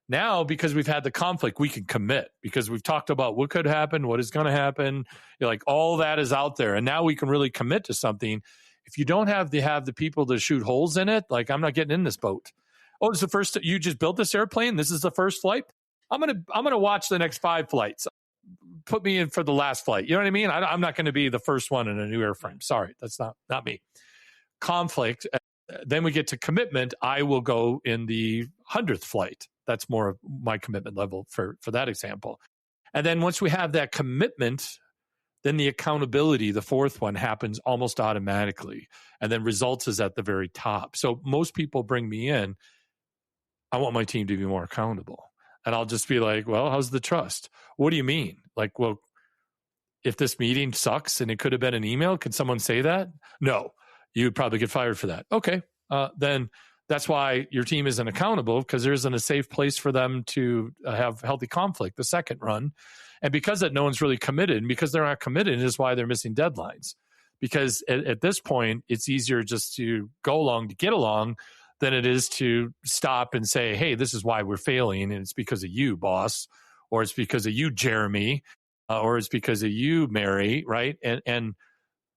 Now, because we've had the conflict, we can commit because we've talked about what could happen, what is going to happen. Like all that is out there. And now we can really commit to something. If you don't have the people to shoot holes in it, like, I'm not getting in this boat. Oh, it's the first, you just built this airplane. This is the first flight. I'm going to watch the next 5 flights. Put me in for the last flight. You know what I mean? I'm not going to be the first one in a new airframe. Sorry, that's not me. Conflict. Then we get to commitment. I will go in the 100th flight. That's more of my commitment level for that example. And then once we have that commitment, then the accountability, the fourth one, happens almost automatically. And then results is at the very top. So most people bring me in, I want my team to be more accountable. And I'll just be like, well, how's the trust? What do you mean? Like, well, if this meeting sucks and it could have been an email, could someone say that? No, you'd probably get fired for that. Okay, then that's why your team isn't accountable, because there isn't a safe place for them to have healthy conflict the second run. And because that no one's really committed, and because they're not committed is why they're missing deadlines. Because at this point, it's easier just to go along to get along than it is to stop and say, hey, this is why we're failing. And it's because of you, boss, or it's because of you, Jeremy, or it's because of you, Mary, right?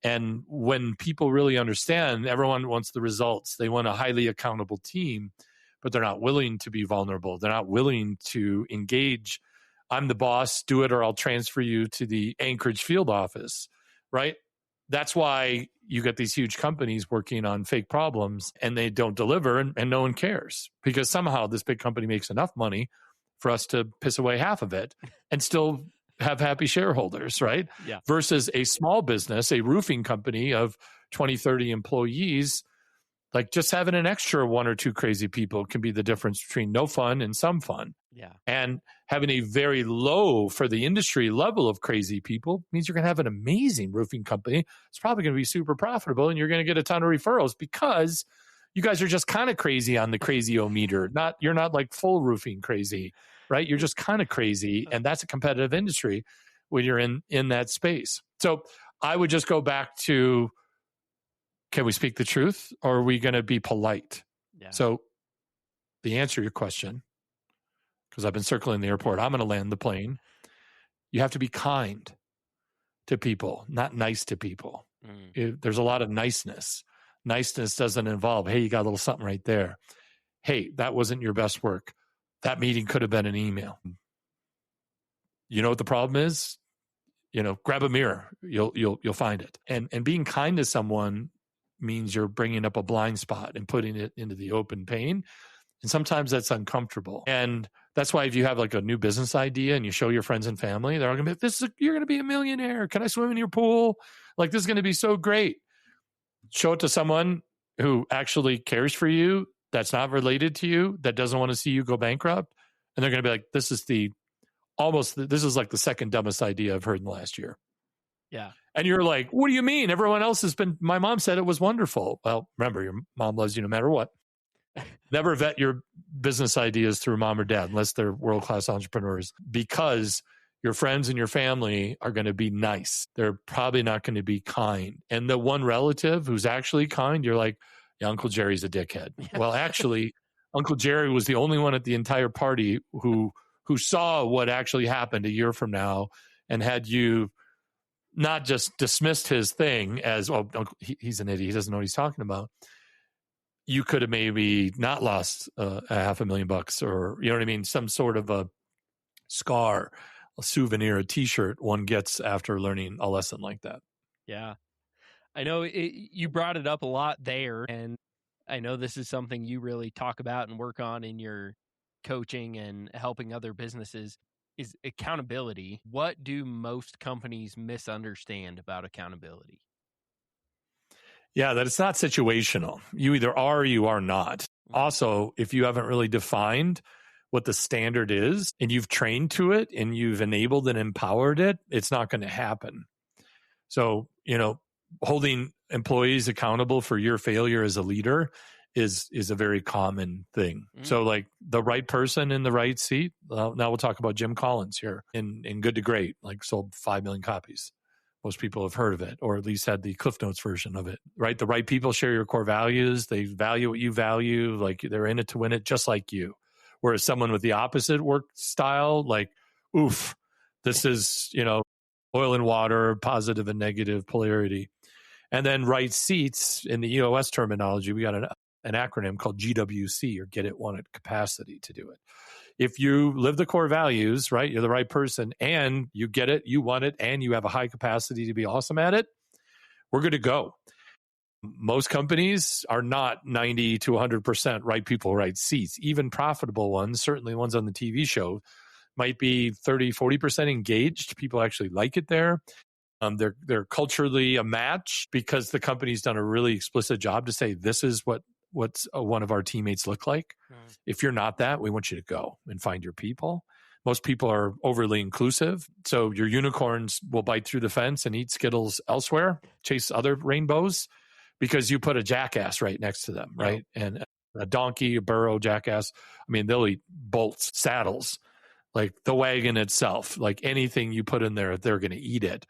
And when people really understand, everyone wants the results. They want a highly accountable team, but they're not willing to be vulnerable. They're not willing to engage. I'm the boss, do it, or I'll transfer you to the Anchorage field office, right? That's why you get these huge companies working on fake problems and they don't deliver, and no one cares, because somehow this big company makes enough money for us to piss away half of it and still have happy shareholders, right? Yeah. Versus a small business, a roofing company of 20, 30 employees, like just having an extra 1 or 2 crazy people can be the difference between no fun and some fun. Yeah. And having a very low for the industry level of crazy people means you're going to have an amazing roofing company. It's probably going to be super profitable, and you're going to get a ton of referrals because you guys are just kind of crazy on the crazy-o-meter. You're not like full roofing crazy, right? You're just kind of crazy, and that's a competitive industry when you're in that space. So I would just go back to, can we speak the truth, or are we going to be polite? Yeah. So the answer to your question, because I've been circling the airport, I'm going to land the plane. You have to be kind to people, not nice to people. There's a lot of niceness. Niceness doesn't involve, hey, you got a little something right there. Hey, that wasn't your best work. That meeting could have been an email. You know what the problem is? Grab a mirror. You'll find it. And being kind to someone means you're bringing up a blind spot and putting it into the open pane. And sometimes that's uncomfortable. And that's why if you have like a new business idea and you show your friends and family, they're all going to be, you're going to be a millionaire. Can I swim in your pool? Like, this is going to be so great. Show it to someone who actually cares for you, that's not related to you, that doesn't want to see you go bankrupt. And they're going to be like, this is like the second dumbest idea I've heard in the last year. Yeah. And you're like, what do you mean? Everyone else my mom said it was wonderful. Well, remember, your mom loves you no matter what. Never vet your business ideas through mom or dad unless they're world-class entrepreneurs, because your friends and your family are going to be nice. They're probably not going to be kind. And the one relative who's actually kind, you're like, yeah, Uncle Jerry's a dickhead. Well, actually, Uncle Jerry was the only one at the entire party who saw what actually happened a year from now, and had you not just dismissed his thing as, oh, he's an idiot, he doesn't know what he's talking about, you could have maybe not lost $500,000, or, you know what I mean? Some sort of a scar, a souvenir, a t-shirt one gets after learning a lesson like that. Yeah. I know you brought it up a lot there, and I know this is something you really talk about and work on in your coaching and helping other businesses, is accountability. What do most companies misunderstand about accountability? Yeah, that it's not situational. You either are or you are not. Also, if you haven't really defined what the standard is and you've trained to it and you've enabled and empowered it, it's not going to happen. So, holding employees accountable for your failure as a leader is a very common thing. So like the right person in the right seat. Now we'll talk about Jim Collins here in Good to Great, like sold 5 million copies. Most people have heard of it, or at least had the Cliff Notes version of it, right? The right people share your core values. They value what you value. Like, they're in it to win it, just like you. Whereas someone with the opposite work style, like, oof, this is, oil and water, positive and negative polarity. And then right seats, in the EOS terminology, we got an acronym called GWC, or get it, want it, capacity to do it. If you live the core values, right, you're the right person, and you get it, you want it, and you have a high capacity to be awesome at it, we're good to go. Most companies are not 90 to 100% right people, right seats. Even profitable ones, certainly ones on the TV show, might be 30, 40% engaged. People actually like it there. They're culturally a match because the company's done a really explicit job to say, this is what's one of our teammates look like. If you're not that, we want you to go and find your people. Most people are overly inclusive. So your unicorns will bite through the fence and eat Skittles elsewhere, chase other rainbows, because you put a jackass right next to them, right? And a donkey, a burro, jackass, I mean, they'll eat bolts, saddles, like the wagon itself, like anything you put in there, they're going to eat it.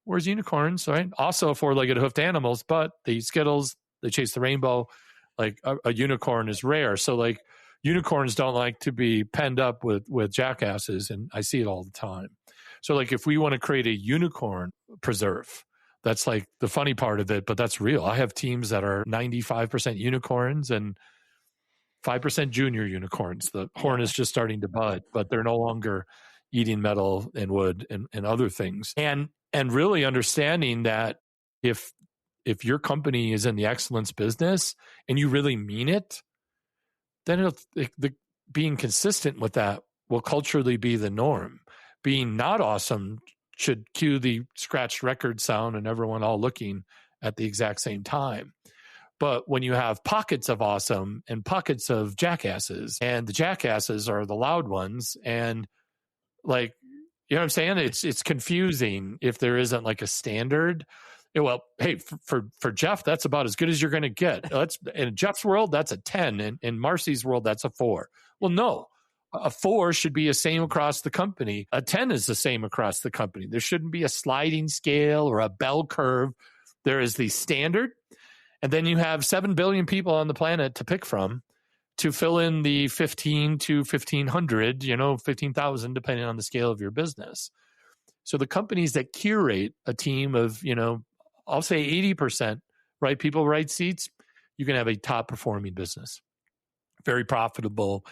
Whereas unicorns, right? Also four-legged hoofed animals, but they eat Skittles, they chase the rainbow. Like a unicorn is rare. So like unicorns don't like to be penned up with jackasses, and I see it all the time. So like if we want to create a unicorn preserve, that's like the funny part of it, but that's real. I have teams that are 95% unicorns and 5% junior unicorns. The horn is just starting to bud, but they're no longer eating metal and wood and other things. And really understanding that if your company is in the excellence business and you really mean it, then being consistent with that will culturally be the norm. Being not awesome should cue the scratched record sound and everyone all looking at the exact same time. But when you have pockets of awesome and pockets of jackasses, and the jackasses are the loud ones, and like, you know what I'm saying? It's confusing if there isn't like a standard. Well, hey, for Jeff, that's about as good as you're going to get. In Jeff's world, that's a 10. In Marcy's world, that's a 4. Well, no, a 4 should be the same across the company. A 10 is the same across the company. There shouldn't be a sliding scale or a bell curve. There is the standard. And then you have 7 billion people on the planet to pick from to fill in the 15 to 1,500, 15,000, depending on the scale of your business. So the companies that curate a team of, I'll say 80% right people, right seats, you can have a top performing business. Very profitable,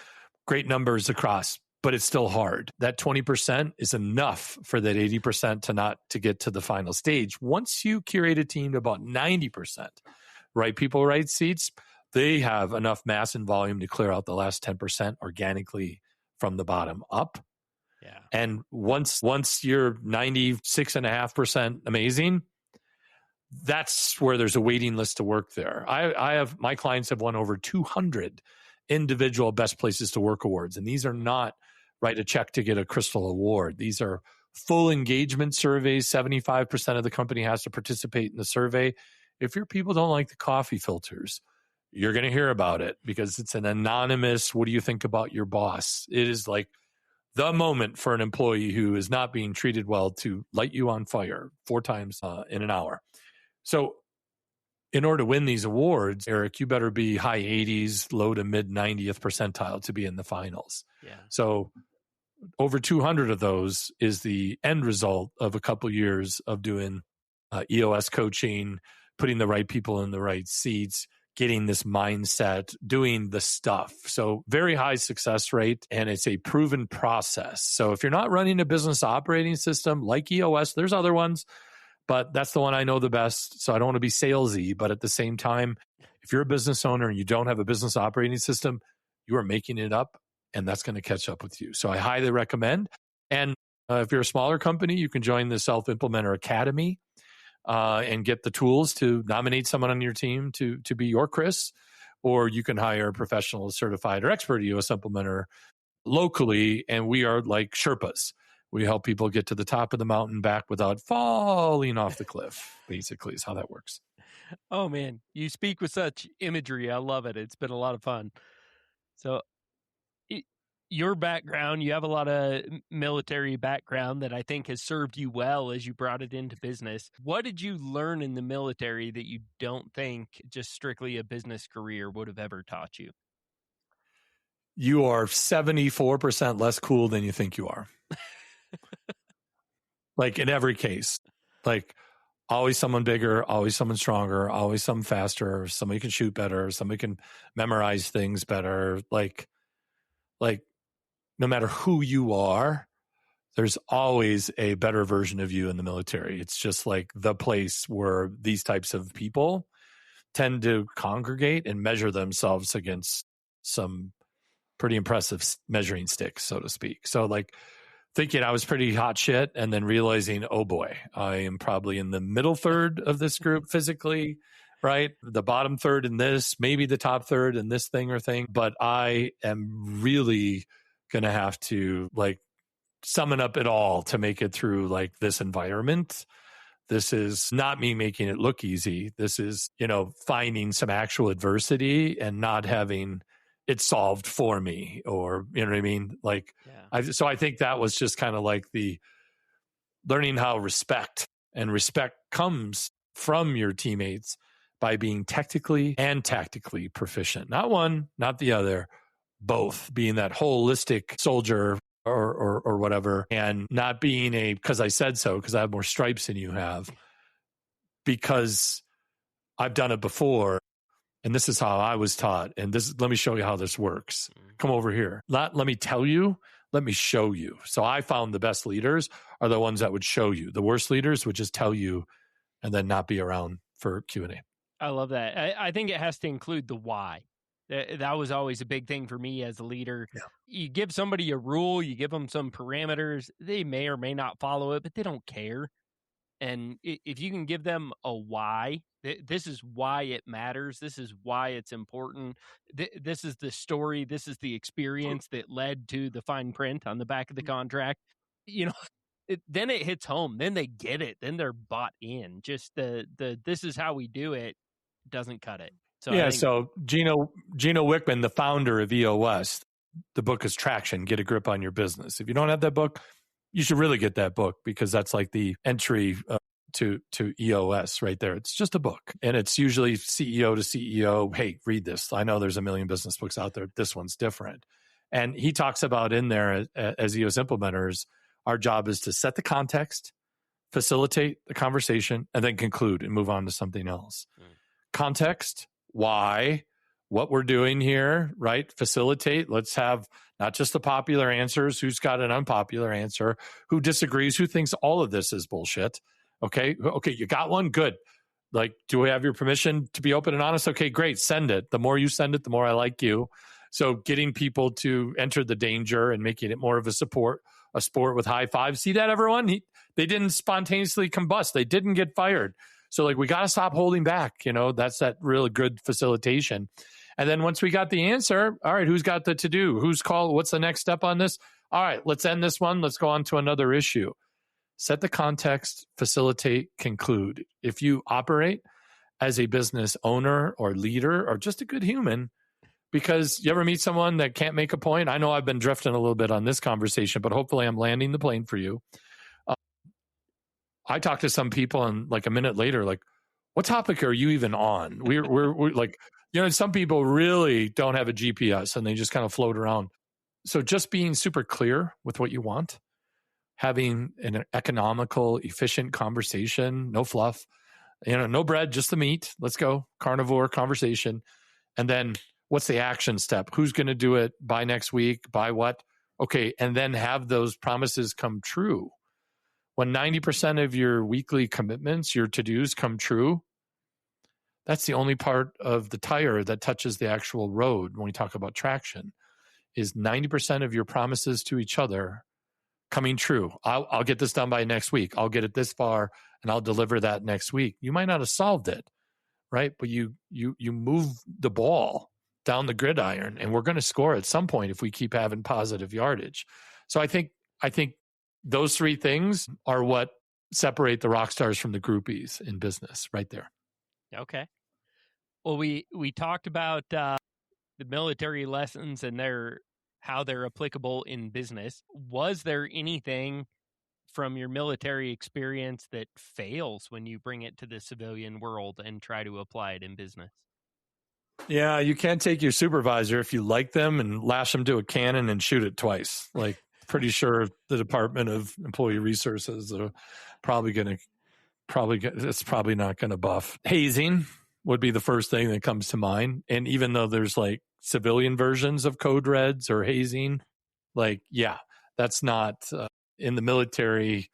great numbers across, but it's still hard. That 20% is enough for that 80% to get to the final stage. Once you curate a team to about 90%, right people, right seats, they have enough mass and volume to clear out the last 10% organically from the bottom up. Yeah. And once you're 96.5% amazing, that's where there's a waiting list to work there. I have, my clients have won over 200 individual best places to work awards. And these are not write a check to get a crystal award. These are full engagement surveys. 75% of the company has to participate in the survey. If your people don't like the coffee filters, you're going to hear about it because it's an anonymous, what do you think about your boss? It is like the moment for an employee who is not being treated well to light you on fire 4 times in an hour. So in order to win these awards, Eric, you better be high 80s, low to mid 90th percentile to be in the finals. Yeah. So over 200 of those is the end result of a couple years of doing EOS coaching, putting the right people in the right seats, getting this mindset, doing the stuff. So very high success rate, and it's a proven process. So if you're not running a business operating system like EOS, there's other ones, but that's the one I know the best. So I don't want to be salesy, but at the same time, if you're a business owner and you don't have a business operating system, you are making it up, and that's going to catch up with you. So I highly recommend. And if you're a smaller company, you can join the Self-Implementer Academy and get the tools to nominate someone on your team to be your Chris, or you can hire a professional, certified, or expert EOS implementer locally, and we are like Sherpas. We help people get to the top of the mountain back without falling off the cliff, basically, is how that works. Oh, man. You speak with such imagery. I love it. It's been a lot of fun. So your background, you have a lot of military background that I think has served you well as you brought it into business. What did you learn in the military that you don't think just strictly a business career would have ever taught you? You are 74% less cool than you think you are. Like in every case, like always someone bigger, always someone stronger, always someone faster, somebody can shoot better, somebody can memorize things better. Like no matter who you are, there's always a better version of you in the military. It's just like the place where these types of people tend to congregate and measure themselves against some pretty impressive measuring sticks, so to speak. So like thinking I was pretty hot shit and then realizing, oh boy, I am probably in the middle third of this group physically, right? The bottom third in this, maybe the top third in this thing or thing. But I am really going to have to like summon up it all to make it through like this environment. This is not me making it look easy. This is, finding some actual adversity and not having it solved for me, or, you know what I mean? Like, yeah. So I think that was just kind of like the learning how respect comes from your teammates by being technically and tactically proficient. Not one, not the other, both, being that holistic soldier or whatever, and not being because I said so, because I have more stripes than you have, because I've done it before. And this is how I was taught. And let me show you how this works. Come over here. Let me tell you, let me show you. So I found the best leaders are the ones that would show you. The worst leaders would just tell you and then not be around for Q&A. I love that. I think it has to include the why. That was always a big thing for me as a leader. Yeah. You give somebody a rule, you give them some parameters, they may or may not follow it, but they don't care. And if you can give them a why, this is why it matters, this is why it's important, this is the story, this is the experience that led to the fine print on the back of the contract, then it hits home. Then they get it. Then they're bought in. Just the this is how we do it doesn't cut it. So yeah, so Gino Wickman, the founder of EOS, the book is Traction, Get a Grip on Your Business. If you don't have that book, you should really get that book, because that's like the entry to EOS right there. It's just a book, and it's usually CEO to CEO. Hey, read this. I know there's a million business books out there. This one's different. And he talks about in there as EOS implementers, our job is to set the context, facilitate the conversation, and then conclude and move on to something else. Context, why what we're doing here, right? Facilitate. Let's have not just the popular answers, who's got an unpopular answer, who disagrees, who thinks all of this is bullshit. Okay, you got one? Good. Like, do we have your permission to be open and honest? Okay, great. Send it. The more you send it, the more I like you. So getting people to enter the danger and making it more of a sport with high fives. See that, everyone? They didn't spontaneously combust. They didn't get fired. So like, we got to stop holding back. That's that really good facilitation. And then once we got the answer, all right, who's got the to-do? Who's called? What's the next step on this? All right, let's end this one. Let's go on to another issue. Set the context, facilitate, conclude. If you operate as a business owner or leader or just a good human, because you ever meet someone that can't make a point? I know I've been drifting a little bit on this conversation, but hopefully I'm landing the plane for you. I talk to some people and like a minute later, like, what topic are you even on? We're like, some people really don't have a GPS and they just kind of float around. So just being super clear with what you want, having an economical, efficient conversation, no fluff, no bread, just the meat. Let's go. Carnivore conversation. And then what's the action step? Who's going to do it by next week? By what? Okay. And then have those promises come true. When 90% of your weekly commitments, your to-dos come true, that's the only part of the tire that touches the actual road when we talk about traction, is 90% of your promises to each other coming true. I'll get this done by next week. I'll get it this far and I'll deliver that next week. You might not have solved it, right? But you move the ball down the gridiron, and we're going to score at some point if we keep having positive yardage. So I think those three things are what separate the rock stars from the groupies in business right there. Okay. Well, we talked about the military lessons and how they're applicable in business. Was there anything from your military experience that fails when you bring it to the civilian world and try to apply it in business? Yeah, you can't take your supervisor if you like them and lash them to a cannon and shoot it twice. Like, pretty sure the Department of Employee Resources are it's probably not going to buff. Hazing would be the first thing that comes to mind. And even though there's like civilian versions of code reds or hazing, like, yeah, that's not in the military.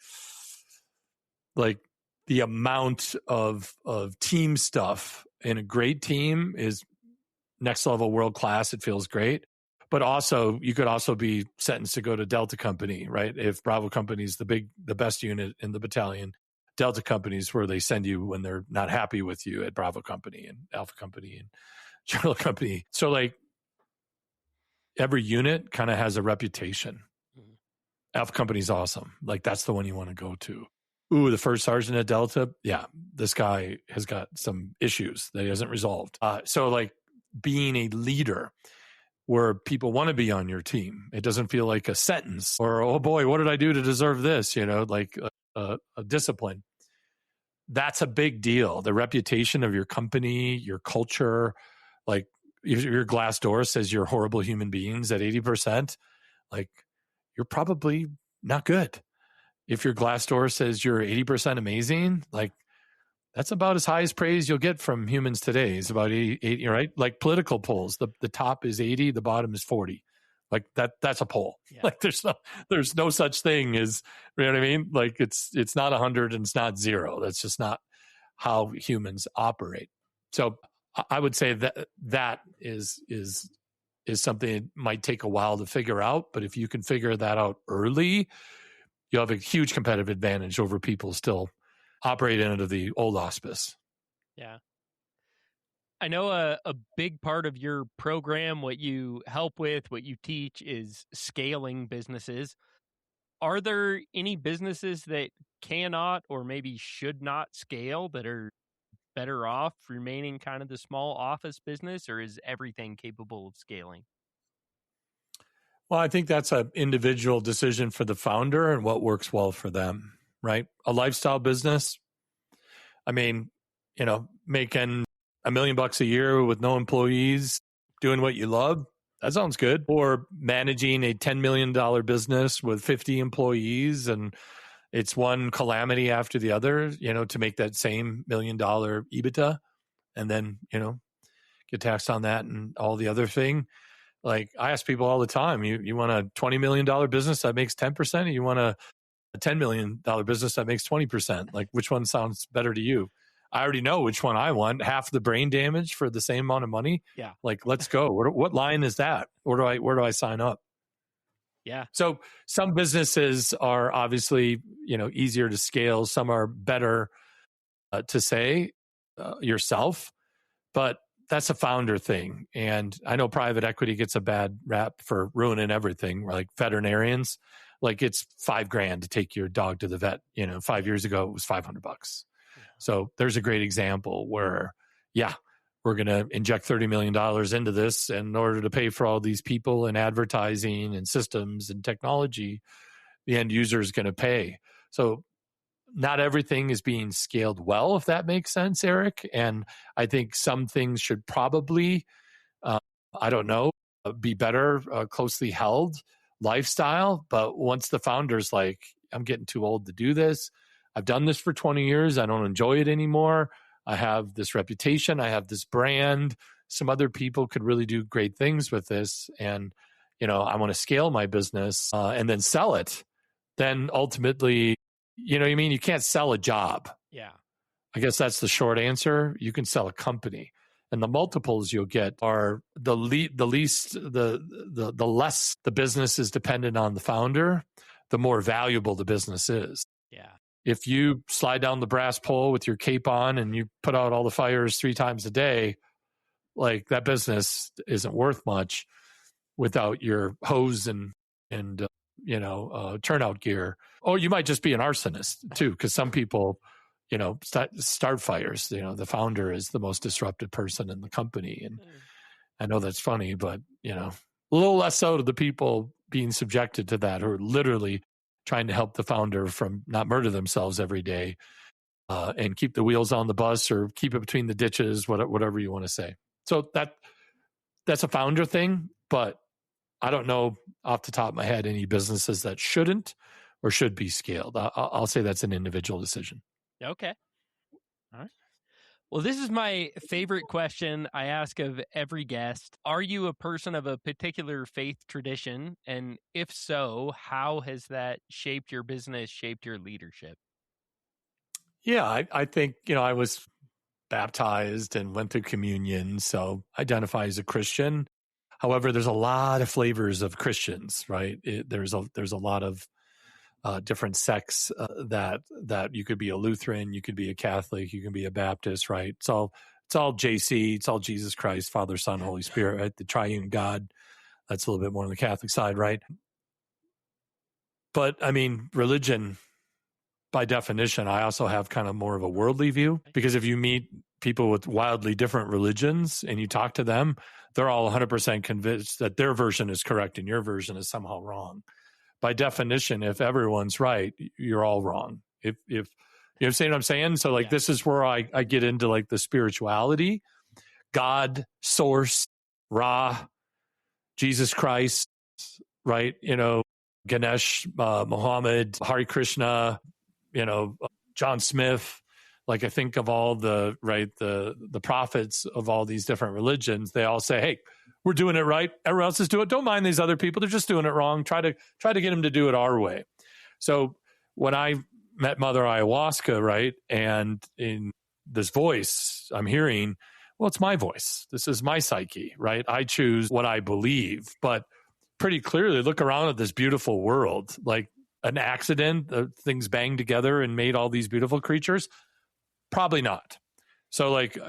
Like, the amount of team stuff in a great team is next level, world class. It feels great. But also, you could also be sentenced to go to Delta Company, right? If Bravo Company is the best unit in the battalion, Delta Company is where they send you when they're not happy with you at Bravo Company and Alpha Company and Charlie Company. So like, every unit kind of has a reputation. Mm-hmm. Alpha Company is awesome. Like, that's the one you want to go to. Ooh, the first sergeant at Delta. Yeah, this guy has got some issues that he hasn't resolved. So like, being a leader where people want to be on your team. It doesn't feel like a sentence or, oh boy, what did I do to deserve this? Like a discipline. That's a big deal. The reputation of your company, your culture, like if your Glassdoor says you're horrible human beings at 80%, like, you're probably not good. If your Glassdoor says you're 80% amazing, like, that's about as high as praise you'll get from humans today. It's about 80, right? Like political polls, the top is 80, the bottom is 40. Like that's a poll. Yeah. Like there's no such thing as, you know what I mean? Like it's not 100 and it's not 0. That's just not how humans operate. So I would say that is something that might take a while to figure out, but if you can figure that out early, you'll have a huge competitive advantage over people still operating under the old auspice. Yeah. I know a big part of your program, what you help with, what you teach, is scaling businesses. Are there any businesses that cannot or maybe should not scale that are better off remaining kind of the small office business, or is everything capable of scaling? Well, I think that's an individual decision for the founder and what works well for them, right? A lifestyle business, I mean, making $1 million a year with no employees, doing what you love, that sounds good. Or managing a $10 million business with 50 employees and it's one calamity after the other, to make that same $1 million EBITDA and then, get taxed on that and all the other thing. Like I ask people all the time, you want a $20 million business that makes 10%, or you want a $10 million business that makes 20%? Like, which one sounds better to you? I already know which one I want. Half the brain damage for the same amount of money. Yeah. Like, let's go. What line is that? Where do I sign up? Yeah. So some businesses are obviously, easier to scale. Some are better to say yourself, but that's a founder thing. And I know private equity gets a bad rap for ruining everything, like veterinarians. Like it's $5,000 to take your dog to the vet. 5 years ago, it was $500. Yeah. So there's a great example where, we're going to inject $30 million into this in order to pay for all these people and advertising and systems and technology. The end user is going to pay. So not everything is being scaled well, if that makes sense, Eric. And I think some things should probably, be better, closely held lifestyle. But once the founder's like, I'm getting too old to do this. I've done this for 20 years. I don't enjoy it anymore. I have this reputation. I have this brand. Some other people could really do great things with this. And, I want to scale my business and then sell it. Then ultimately, you can't sell a job. Yeah. I guess that's the short answer. You can sell a company. And the multiples you'll get are the less the business is dependent on the founder, the more valuable the business is. Yeah. If you slide down the brass pole with your cape on and you put out all the fires 3 times a day, like that business isn't worth much without your hose and turnout gear. Or you might just be an arsonist too, because some people, start fires. The founder is the most disruptive person in the company. And I know that's funny, but, a little less so to the people being subjected to that, who are literally trying to help the founder from not murder themselves every day and keep the wheels on the bus or keep it between the ditches, whatever you want to say. So that's a founder thing, but I don't know off the top of my head any businesses that shouldn't or should be scaled. I'll say that's an individual decision. Okay. All right. Well, this is my favorite question I ask of every guest. Are you a person of a particular faith tradition? And if so, how has that shaped your business, shaped your leadership? Yeah, I think, I was baptized and went through communion, so identify as a Christian. However, there's a lot of flavors of Christians, right? There's a lot of different sects that you could be a Lutheran, you could be a Catholic, you can be a Baptist, right? It's all JC, it's all Jesus Christ, Father, Son, Holy Spirit, right? The triune God. That's a little bit more on the Catholic side, right? But I mean, religion, by definition, I also have kind of more of a worldly view, because if you meet people with wildly different religions and you talk to them, they're all 100% convinced that their version is correct and your version is somehow wrong. By definition, if everyone's right, you're all wrong. If you understand what I'm saying? So like, This is where I get into like the spirituality, God, source, Ra, Jesus Christ, right? Ganesh, Muhammad, Hare Krishna, John Smith. Like I think of all the prophets of all these different religions, they all say, hey, we're doing it right. Everyone else is doing it. Don't mind these other people. They're just doing it wrong. Try to get them to do it our way. So when I met Mother Ayahuasca, right, and in this voice I'm hearing, well, it's my voice. This is my psyche, right? I choose what I believe, but pretty clearly look around at this beautiful world, like an accident, things banged together and made all these beautiful creatures. Probably not. So like, you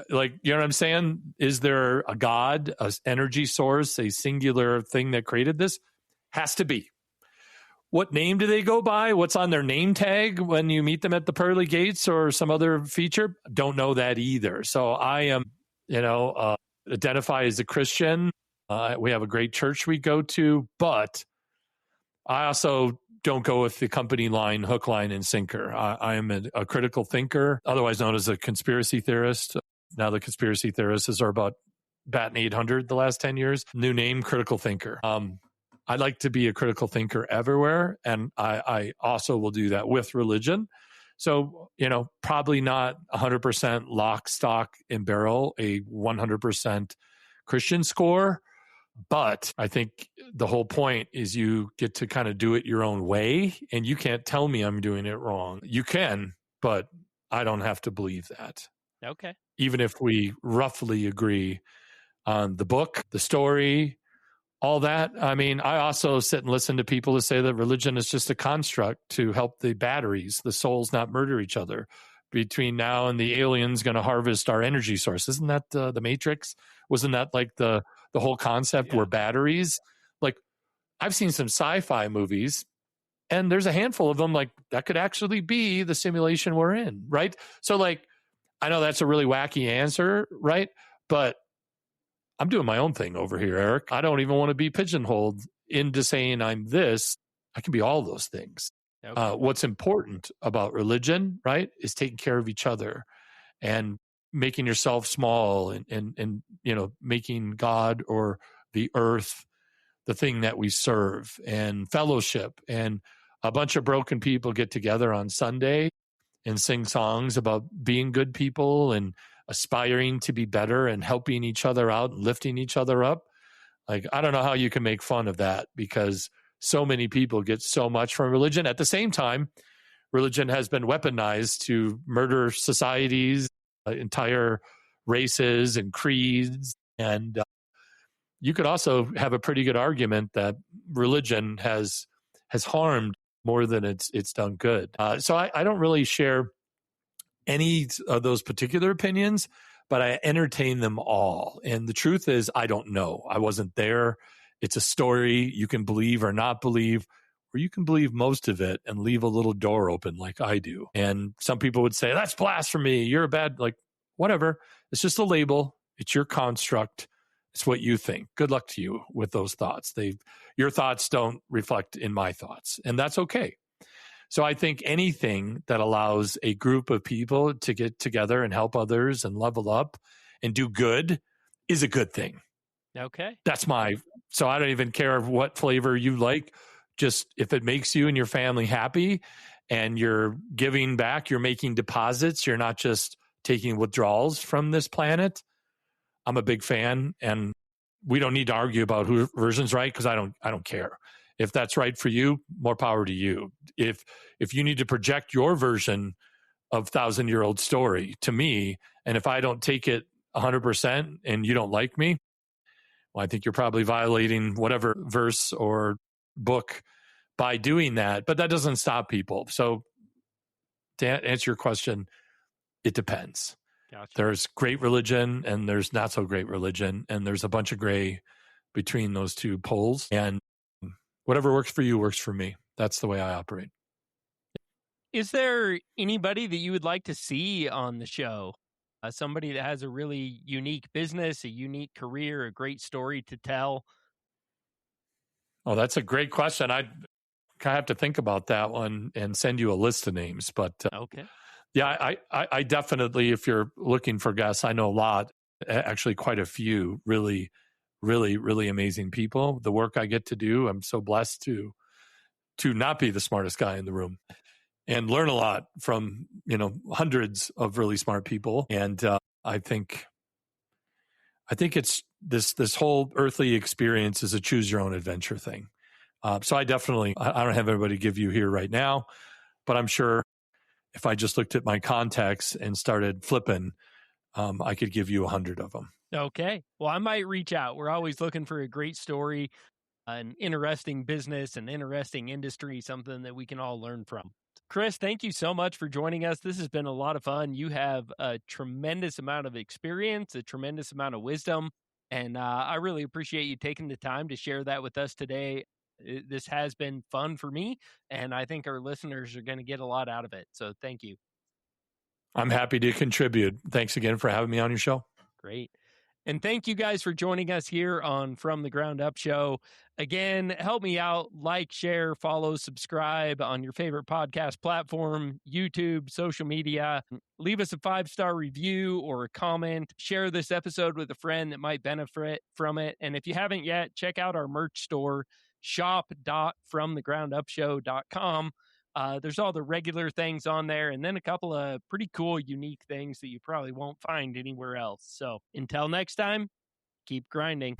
know what I'm saying? Is there a God, an energy source, a singular thing that created this? Has to be. What name do they go by? What's on their name tag when you meet them at the pearly gates or some other feature? Don't know that either. So I am, identify as a Christian. We have a great church we go to, but I also don't go with the company line, hook, line, and sinker. I am a critical thinker, otherwise known as a conspiracy theorist. Now the conspiracy theorists are about batting 800 the last 10 years. New name, critical thinker. I like to be a critical thinker everywhere, and I also will do that with religion. So, probably not 100% lock, stock, and barrel, a 100% Christian score. But I think the whole point is you get to kind of do it your own way, and you can't tell me I'm doing it wrong. You can, but I don't have to believe that. Okay. Even if we roughly agree on the book, the story, all that. I mean, I also sit and listen to people who say that religion is just a construct to help the batteries, the souls, not murder each other. Between now and the aliens going to harvest our energy source. Isn't that the Matrix? Wasn't that like the whole concept were batteries? Like, I've seen some sci-fi movies, and there's a handful of them like that could actually be the simulation we're in, right? So like, I know that's a really wacky answer, right? But I'm doing my own thing over here, Eric. I don't even want to be pigeonholed into saying I'm this. I can be all those things. Okay. What's important about religion, right, is taking care of each other and making yourself small and making God or the earth the thing that we serve, and fellowship. And a bunch of broken people get together on Sunday and sing songs about being good people and aspiring to be better and helping each other out and lifting each other up. Like, I don't know how you can make fun of that, because so many people get so much from religion. At the same time, religion has been weaponized to murder societies, entire races and creeds. And you could also have a pretty good argument that religion has harmed more than it's done good. So I don't really share any of those particular opinions, but I entertain them all. And the truth is, I don't know. I wasn't there. It's a story you can believe or not believe, or you can believe most of it and leave a little door open like I do. And some people would say, that's blasphemy. You're a bad, like, whatever. It's just a label. It's your construct. It's what you think. Good luck to you with those thoughts. Your thoughts don't reflect in my thoughts, and that's okay. So I think anything that allows a group of people to get together and help others and level up and do good is a good thing. Okay. So I don't even care what flavor you like. Just if it makes you and your family happy and you're giving back, you're making deposits, you're not just taking withdrawals from this planet, I'm a big fan. And we don't need to argue about who version's right, because I don't care. If that's right for you, more power to you. If you need to project your version of 1,000-year-old story to me, and if I don't take it 100% and you don't like me, well, I think you're probably violating whatever verse or book by doing that. But that doesn't stop people. So to answer your question, it depends. Gotcha. There's great religion and there's not so great religion, and there's a bunch of gray between those two poles. And whatever works for you works for me. That's the way I operate. Is there anybody that you would like to see on the show? Somebody that has a really unique business, a unique career, a great story to tell? Oh, that's a great question. I have to think about that one and send you a list of names. But okay. Yeah, I definitely, if you're looking for guests, I know a lot, actually quite a few really, really, really amazing people. The work I get to do, I'm so blessed to not be the smartest guy in the room and learn a lot from, hundreds of really smart people. And I think it's this whole earthly experience is a choose your own adventure thing. So I don't have anybody to give you here right now, but I'm sure if I just looked at my contacts and started flipping, I could give you 100 of them. Okay. Well, I might reach out. We're always looking for a great story, an interesting business, an interesting industry, something that we can all learn from. Chris, thank you so much for joining us. This has been a lot of fun. You have a tremendous amount of experience, a tremendous amount of wisdom, and I really appreciate you taking the time to share that with us today. This has been fun for me, and I think our listeners are going to get a lot out of it. So thank you. I'm happy to contribute. Thanks again for having me on your show. Great. And thank you guys for joining us here on From the Ground Up Show. Again, help me out, like, share, follow, subscribe on your favorite podcast platform, YouTube, social media. Leave us a 5-star review or a comment. Share this episode with a friend that might benefit from it. And if you haven't yet, check out our merch store, shop.fromthegroundupshow.com. There's all the regular things on there, and then a couple of pretty cool, unique things that you probably won't find anywhere else. So until next time, keep grinding.